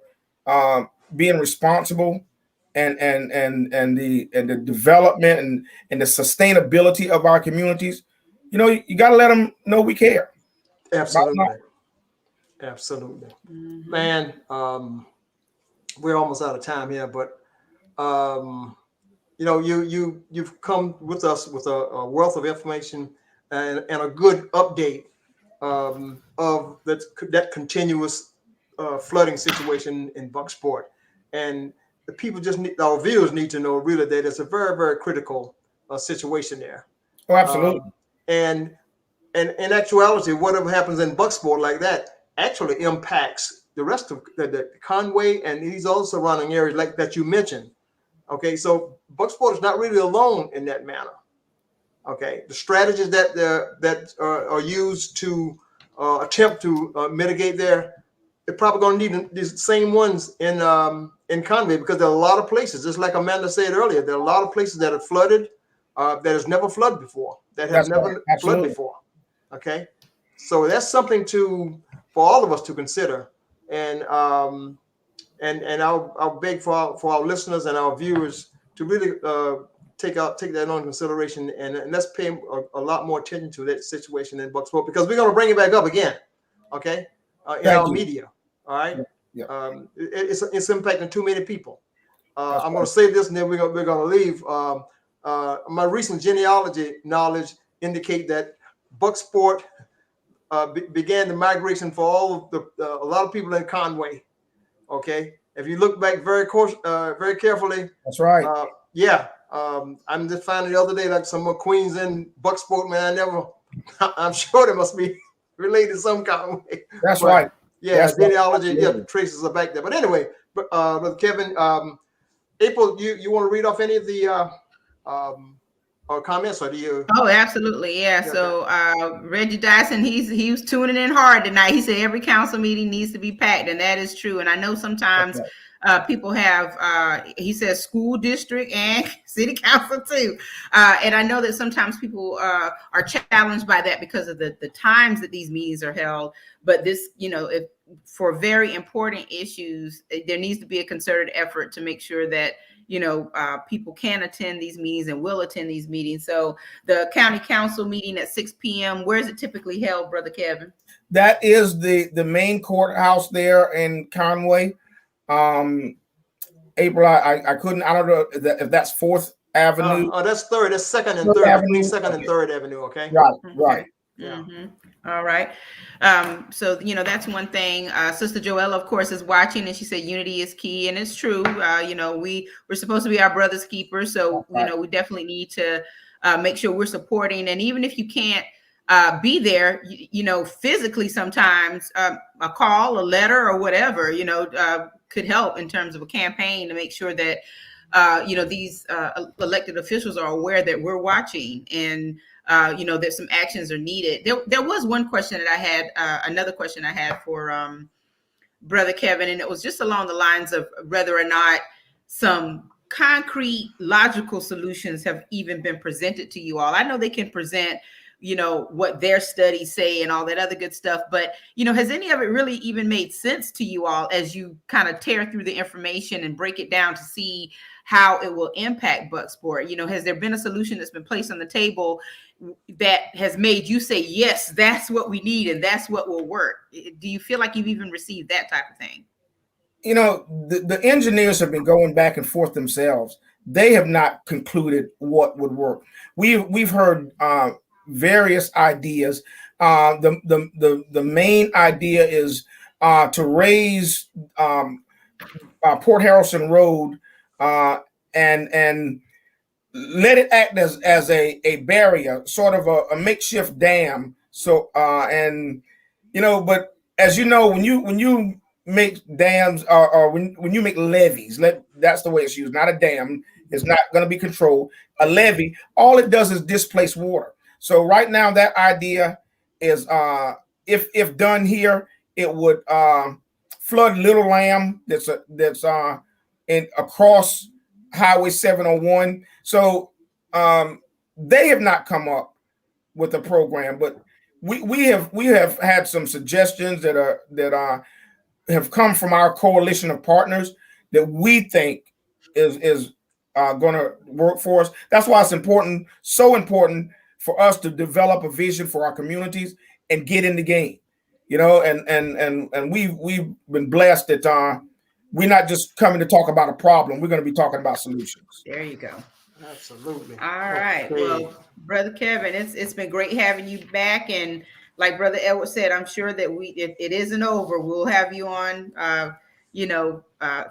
being responsible and the development and the sustainability of our communities. You got to let them know we care. Absolutely. Absolutely. Mm-hmm. Man, we're almost out of time here, but you've come with us with a wealth of information and a good update of that continuous flooding situation in Bucksport. And the people our viewers need to know really that it's a very, very critical situation there. Oh, absolutely. And in actuality, whatever happens in Bucksport like that actually impacts the rest of the Conway and these other surrounding areas like that you mentioned. Okay, so Bucksport is not really alone in that manner. Okay, the strategies that are used to attempt to mitigate there, they're probably going to need these same ones in Conway, because there are a lot of places, just like Amanda said earlier, there are a lot of places that are flooded that has never flooded before, flooded before. Okay, so that's something for all of us to consider, and I'll beg for our listeners and our viewers to really take that into consideration, and let's pay a lot more attention to that situation in Bucksport, because we're going to bring it back up again. Okay, in our media. All right. Yeah. It's impacting too many people. I'm going to say this, and then we're going to leave. My recent genealogy knowledge indicate that Bucksport began the migration for all of a lot of people in Conway. Okay, if you look back very carefully. That's right. I'm just finding the other day like some more queens in Bucksport. Man, I'm sure they must be related some kind of way. That's right. Yeah, genealogy, traces are back there. But anyway, Brother Kevin, April, you want to read off any of the comments, or do you? Oh, absolutely, yeah. So Reggie Dyson, he was tuning in hard tonight. He said every council meeting needs to be packed, and that is true. And I know sometimes people have, he says, school district and city council too. And I know that sometimes people are challenged by that because of the times that these meetings are held. But this, if for very important issues, there needs to be a concerted effort to make sure that people can attend these meetings and will attend these meetings. So the county council meeting at 6 p.m., where is it typically held, Brother Kevin? That is the main courthouse there in Conway. April, I couldn't, I don't know if that's 4th Avenue. That's 3rd. That's 2nd and 3rd. Between 2nd and 3rd Avenue, okay? Right. Yeah. Mm-hmm. All right. So, that's one thing. Sister Joella, of course, is watching, and she said unity is key, and it's true. We're supposed to be our brother's keepers. So, we definitely need to make sure we're supporting. And even if you can't be there, physically, sometimes a call, a letter, or whatever, could help in terms of a campaign to make sure that, these elected officials are aware that we're watching, and that some actions are needed. There was one question that I had, another question I had for Brother Kevin, and it was just along the lines of whether or not some concrete, logical solutions have even been presented to you all. I know they can present, what their studies say and all that other good stuff, but, has any of it really even made sense to you all as you kind of tear through the information and break it down to see how it will impact Bucksport? Has there been a solution that's been placed on the table that has made you say, yes, that's what we need and that's what will work? Do you feel like you've even received that type of thing? you know, the engineers have been going back and forth themselves. They have not concluded what would work. We've heard various ideas. The main idea is to raise Port Harrison Road and let it act as a barrier, sort of a makeshift dam. So and you know, but as you know, when you make dams or when you make levees, that's the way it's used, not a dam. It's not going to be controlled. A levee, all it does is displace water. So right now, that idea is if done here, it would flood Little Lamb that's in across Highway 701. So they have not come up with a program, but we have had some suggestions that have come from our coalition of partners that we think is going to work for us. That's why it's important, so important for us to develop a vision for our communities and get in the game. You know, and we've been blessed that we're not just coming to talk about a problem. We're going to be talking about solutions. There you go. Absolutely. All right. Okay. Well, Brother Kevin, it's been great having you back. And like Brother Edward said, I'm sure that if it isn't over, we'll have you on,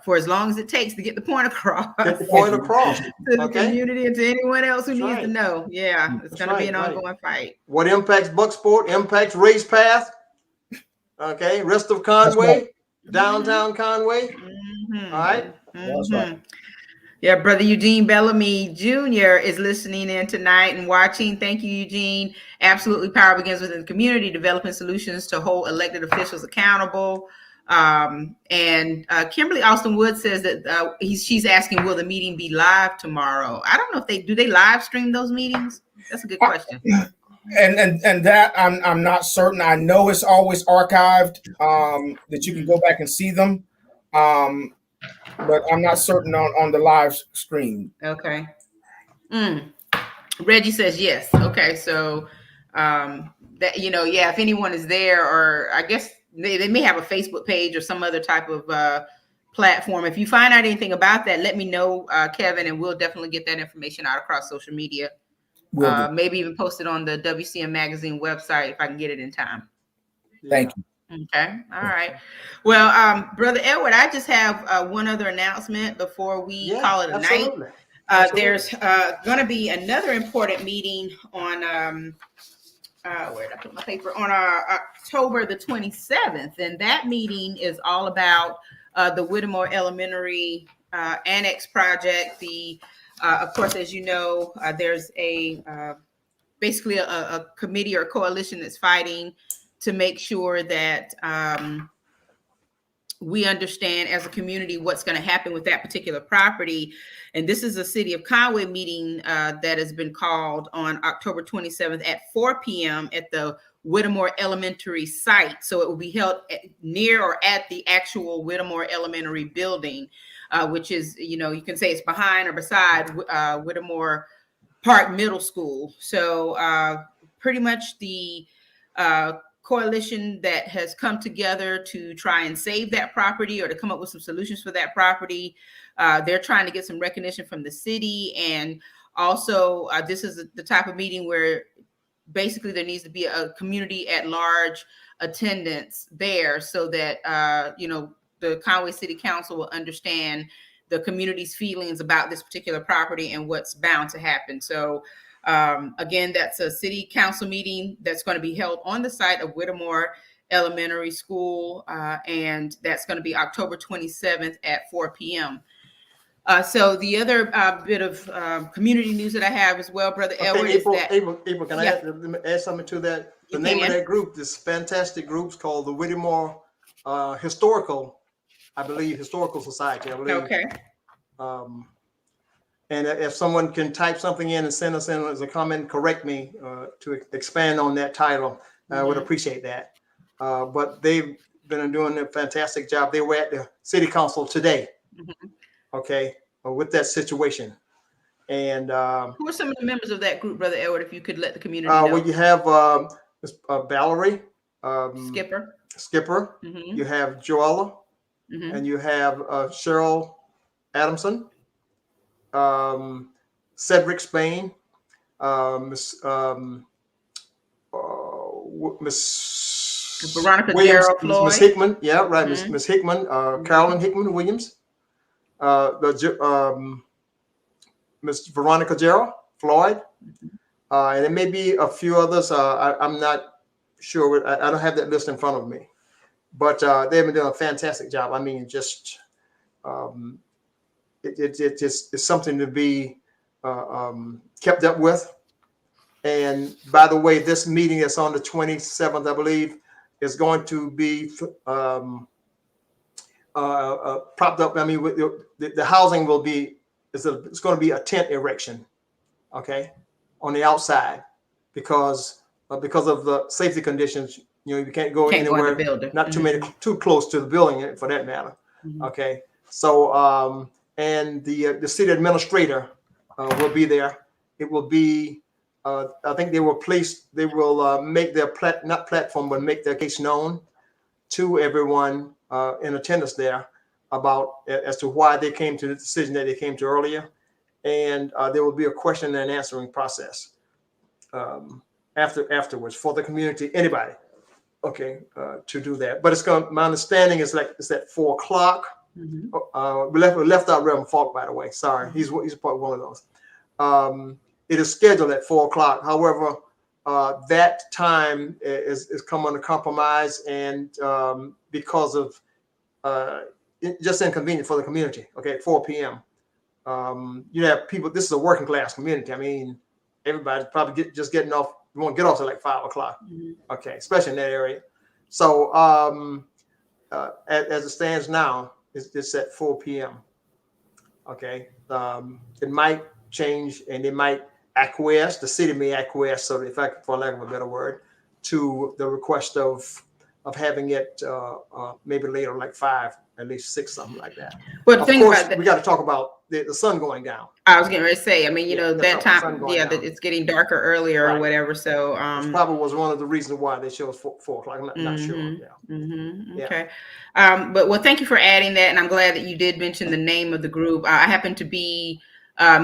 for as long as it takes to get the point across. Get the point across. To the community and to anyone else who That's needs right. to know. Yeah, it's going to be an ongoing fight. What impacts Bucksport, impacts Race Path. Okay, rest of Conway, downtown Conway. Mm-hmm. All right. Mm-hmm. Right. Yeah, Brother Eugene Bellamy Jr. is listening in tonight and watching. Thank you, Eugene. Absolutely, power begins within the community, developing solutions to hold elected officials accountable. And Kimberly Austin Wood says that she's asking, will the meeting be live tomorrow? I don't know if do they live stream those meetings? That's a good question. And that I'm not certain. I know it's always archived, that you can go back and see them. But I'm not certain on the live stream. Okay. Reggie says yes. Okay, so that if anyone is there, or I guess they may have a Facebook page or some other type of platform. If you find out anything about that, let me know, Kevin, and we'll definitely get that information out across social media. Maybe even post it on the WCM magazine website if I can get it in time. Thank you. Okay. All right. Well, Brother Edward, I just have one other announcement before we call it a night. There's going to be another important meeting on where did I put my paper? On October the 27th, and that meeting is all about the Whitmore Elementary Annex project. Of course, as you know, there's basically a committee or coalition that's fighting to make sure that we understand as a community what's going to happen with that particular property. And this is a City of Conway meeting that has been called on October 27th at 4 p.m. at the Whitmore Elementary site. So it will be held near or at the actual Whitmore Elementary building, which is, you can say it's behind or beside Whitmore Park Middle School. So pretty much the coalition that has come together to try and save that property or to come up with some solutions for that property. They're trying to get some recognition from the city. And also this is the type of meeting where basically there needs to be a community at large attendance there so that, the Conway City Council will understand the community's feelings about this particular property and what's bound to happen. So again, that's a city council meeting that's going to be held on the site of Whitmore Elementary School, and that's going to be October 27th at 4 p.m. So the other bit of community news that I have as well, Brother Edward, April, is that April, can I add something to that? The name of that group, this fantastic group, is called the Whitmore Historical Society, I believe. Okay. And if someone can type something in and send us in as a comment, correct me to expand on that title, I would appreciate that. But they've been doing a fantastic job. They were at the city council today, okay, with that situation. And who are some of the members of that group, Brother Edward, if you could let the community know? Well, you have Valerie, Skipper. You have Joella, and you have Cheryl Adamson, Cedric Spain, Miss Veronica Williams, Gerald Floyd. Miss Hickman, yeah, right, Miss Hickman, Carolyn Hickman Williams, Miss Veronica Gerald Floyd, and there may be a few others. I'm not sure. I don't have that list in front of me, but they've been doing a fantastic job. I mean, just it's something to be kept up with. And by the way, this meeting is on the 27th, I believe, is going to be propped up. I mean, with the housing will be, it's going to be a tent erection, okay, on the outside, because of the safety conditions. You know, you can't go anywhere, not too close to the building for that matter. Okay, so and the city administrator will be there. It will be, I think they will make their not platform, but make their case known to everyone in attendance there about as to why they came to the decision that they came to earlier, and there will be a question and answering process afterwards for the community, anybody, okay, to do that. But my understanding is it's at 4 o'clock. We left out Reverend Falk, by the way. Sorry, he's part of one of those. It is scheduled at 4 o'clock. However, that time is come under compromise, and because of just inconvenient for the community. Okay, at 4 p.m. You have people. This is a working class community. I mean, everybody's probably just getting off. You won't get off till like 5 o'clock. Okay, especially in that area. So as it stands now, it's at 4 p.m. Okay, it might change, and it might acquiesce. The city may acquiesce, so in fact, for lack of a better word, to the request of having it maybe later, like 5, at least 6, something like that. But of the thing course, about that, we got to talk about the sun going down. I was getting ready to say, I mean, you know, that time, that it's getting darker earlier or whatever. So which probably was one of the reasons why they chose 4 o'clock. I'm not sure. Yeah. Okay. But well, thank you for adding that, and I'm glad that you did mention the name of the group. I happen to be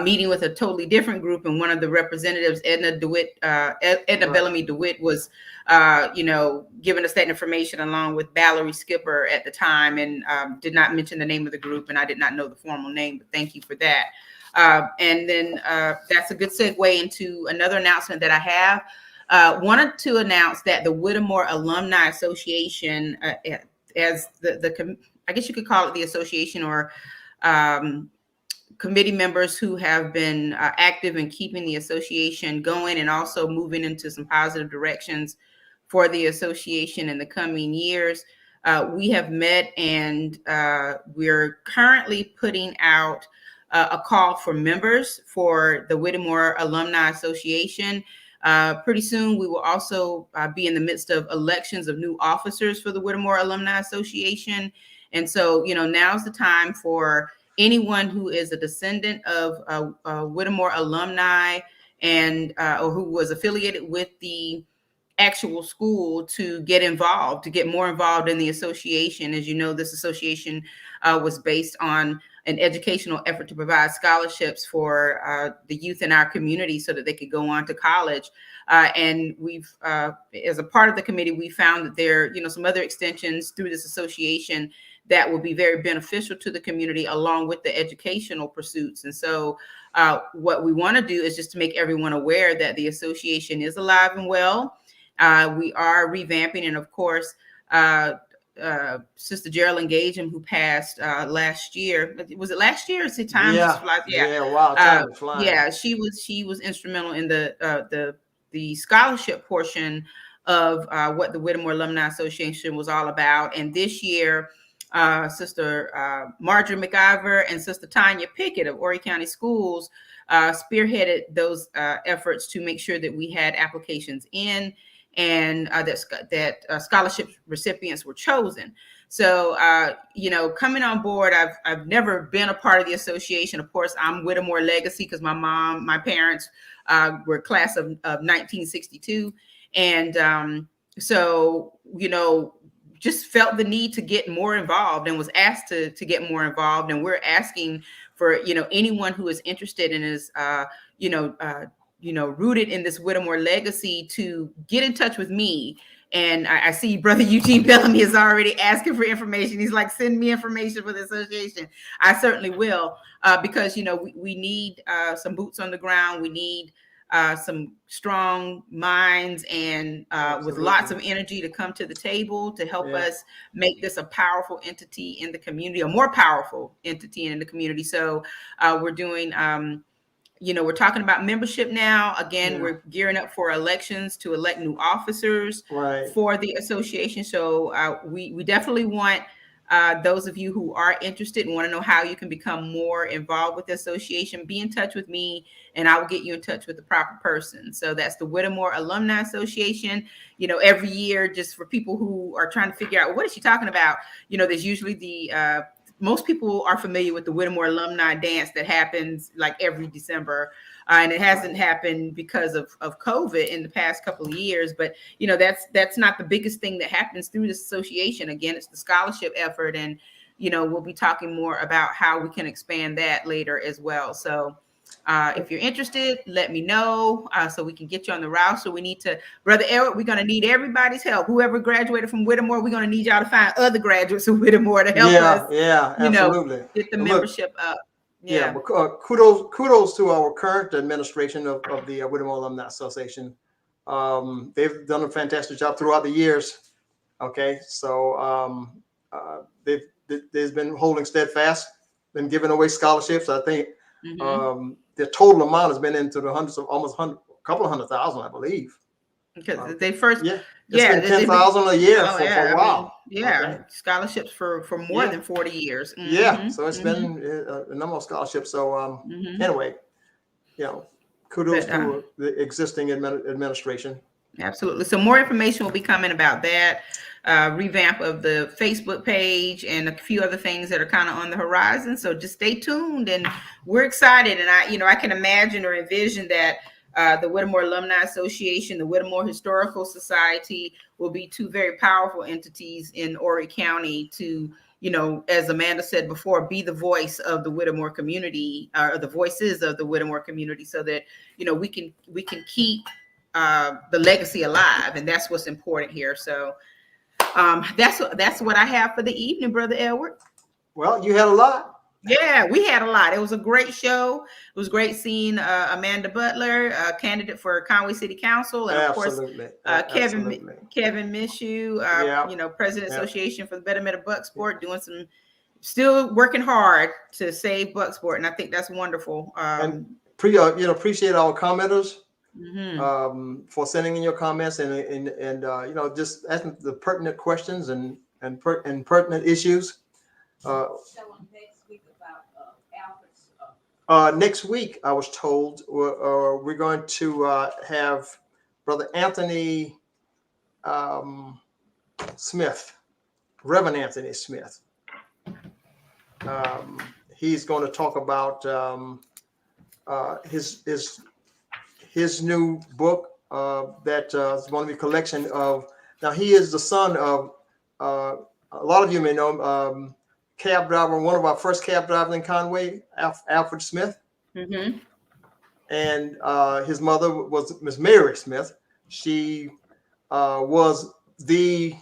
meeting with a totally different group, and one of the representatives, Edna Bellamy DeWitt, was given us that information along with Valerie Skipper at the time, and did not mention the name of the group, and I did not know the formal name, but thank you for that. And then that's a good segue into another announcement that I have. Wanted to announce that the Whitmore Alumni Association, as I guess you could call it the association, or committee members who have been active in keeping the association going and also moving into some positive directions for the association in the coming years. We have met, and we're currently putting out a call for members for the Whitmore Alumni Association. Pretty soon, we will also be in the midst of elections of new officers for the Whitmore Alumni Association. And so, now's the time for anyone who is a descendant of Whitmore alumni and or who was affiliated with the actual school to get involved, to get more involved in the association. As you know, this association was based on an educational effort to provide scholarships for the youth in our community so that they could go on to college. And we've, as a part of the committee, we found that there, some other extensions through this association that will be very beneficial to the community along with the educational pursuits. And so what we want to do is just to make everyone aware that the association is alive and well. We are revamping, and of course, Sister Geraldine Gageham, who passed last year. Was it last year? Is it time? Yeah. Wow. Time is flying. Yeah, she was instrumental in the scholarship portion of what the Whitmore Alumni Association was all about. And this year, Sister Marjorie McIver and Sister Tanya Pickett of Horry County Schools spearheaded those efforts to make sure that we had applications in, and that scholarship recipients were chosen. So, coming on board, I've never been a part of the association. Of course, I'm Whitmore legacy because my parents were class of 1962. And so, just felt the need to get more involved and was asked to get more involved. And we're asking for, anyone who is interested and is, rooted in this Whitmore legacy to get in touch with me. And I see Brother Eugene Bellamy is already asking for information. He's like, send me information for the association. I certainly will, because, we need some boots on the ground. We need some strong minds and with lots of energy to come to the table to help us make this a powerful entity in the community, a more powerful entity in the community. So we're doing we're talking about membership now. Again, we're gearing up for elections to elect new officers for the association. So we definitely want those of you who are interested and want to know how you can become more involved with the association, be in touch with me and I will get you in touch with the proper person. So that's the Whitmore Alumni Association. Every year, just for people who are trying to figure out, what is she talking about? There's usually the most people are familiar with the Whitmore Alumni Dance that happens like every December. And it hasn't happened because of COVID in the past couple of years. But, that's not the biggest thing that happens through this association. Again, it's the scholarship effort. And, we'll be talking more about how we can expand that later as well. So if you're interested, let me know so we can get you on the route. So we need to, Brother Eric, we're going to need everybody's help. Whoever graduated from Whitmore, we're going to need y'all to find other graduates of Whitmore to help us. Yeah, absolutely. Get the membership up. Yeah, but kudos to our current administration of the Whitmore Alumni Association. They've done a fantastic job throughout the years. Okay, so they've been holding steadfast, been giving away scholarships. I think the total amount has been into the hundreds of a couple of 100,000, I believe. Because they first, it's been 10,000 a year for a while. Scholarships for more than 40 years. Yeah, so it's been a number of scholarships. So anyway, kudos to the existing administration. Absolutely. So more information will be coming about that revamp of the Facebook page and a few other things that are kind of on the horizon. So just stay tuned, and we're excited. And I can imagine or envision that the Whitmore Alumni Association, the Whitmore Historical Society will be two very powerful entities in Horry County to, as Amanda said before, be the voice of the Whitmore community, or the voices of the Whitmore community, so that, we can keep the legacy alive. And that's what's important here. So that's what I have for the evening, Brother Edward. Well, you had a lot. Yeah, we had a lot. It was a great show. It was great seeing Amanda Butler, candidate for Conway City Council, and of course Kevin Mishoe, President Association for the Betterment of Bucksport, still working hard to save Bucksport, and I think that's wonderful. And appreciate our commenters for sending in your comments and just asking the pertinent questions and pertinent issues. Next week, I was told we're going to have Brother Anthony Smith, Reverend Anthony Smith. He's going to talk about his new book that is going to be a collection of. Now, he is the son of a lot of you may know him. Cab driver, one of our first cab drivers in Conway, Alfred Smith. And his mother was Miss Mary Smith. She was the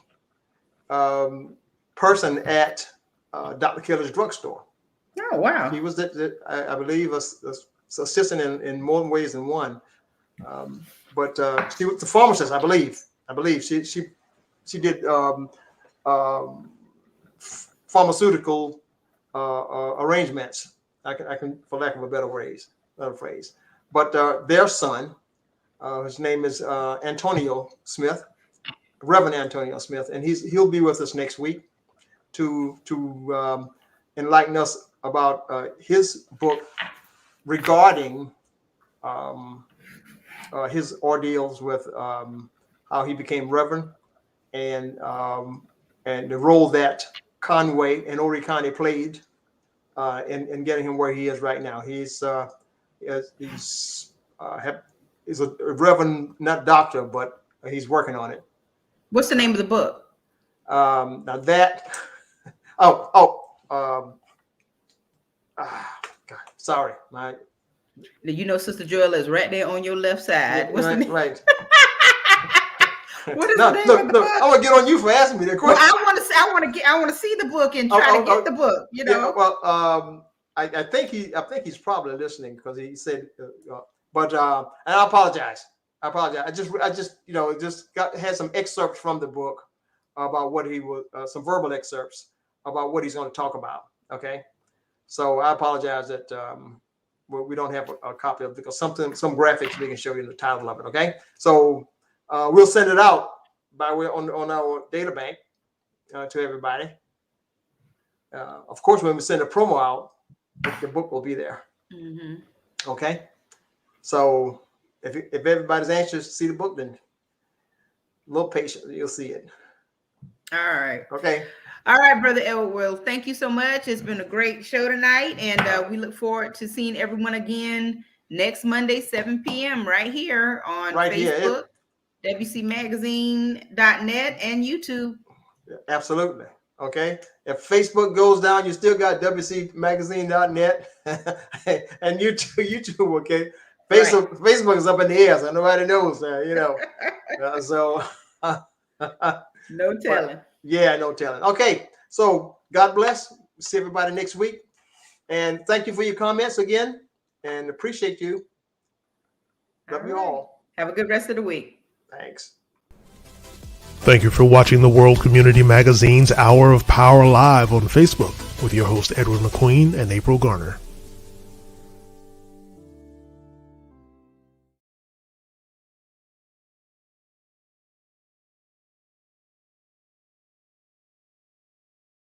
person at Dr. Keller's drugstore. Oh, wow. He was, I believe, a assistant in more ways than one. But she was the pharmacist, I believe. She did pharmaceutical arrangements. I can, for lack of a better phrase. But their son, his name is Antonio Smith, Reverend Antonio Smith, and he'll be with us next week to enlighten us about his book regarding his ordeals with how he became Reverend and the role that Conway and Horry County played in getting him where he is right now. He's a Reverend, not doctor, but he's working on it. What's the name of the book? Now that, God, sorry, my. You know, Sister Joella is right there on your left side. Yeah, What's the name? right. What is No, the name look, of the look, book? I'm gonna get on you for asking me that Well, question. I want to see the book and try to get the book. You know. Yeah, well, I think he's probably listening because he said, and I apologize. I just had some excerpts from the book about what he was, some verbal excerpts about what he's going to talk about. Okay, so I apologize that we don't have a copy of it because some graphics we can show you the title of it. Okay, so we'll send it out by way on our data bank to everybody. Of course, when we send a promo out, the book will be there. Mm-hmm. Okay, so if everybody's anxious to see the book, then a little patient, you'll see it. All right. Okay. All right, Brother Edward. Well, thank you so much. It's been a great show tonight, and we look forward to seeing everyone again next Monday, 7 p.m. right here on Facebook, WCMagazine.net, and YouTube. Absolutely. Okay. If Facebook goes down, you still got WCMagazine.net and YouTube. Okay. Facebook is up in the air, so nobody knows. So no telling. Yeah, no telling. Okay. So God bless. See everybody next week. And thank you for your comments again. And appreciate you. Love you all. Have a good rest of the week. Thanks. Thank you for watching the World Community Magazine's Hour of Power Live on Facebook with your host Edward McQueen and April Garner.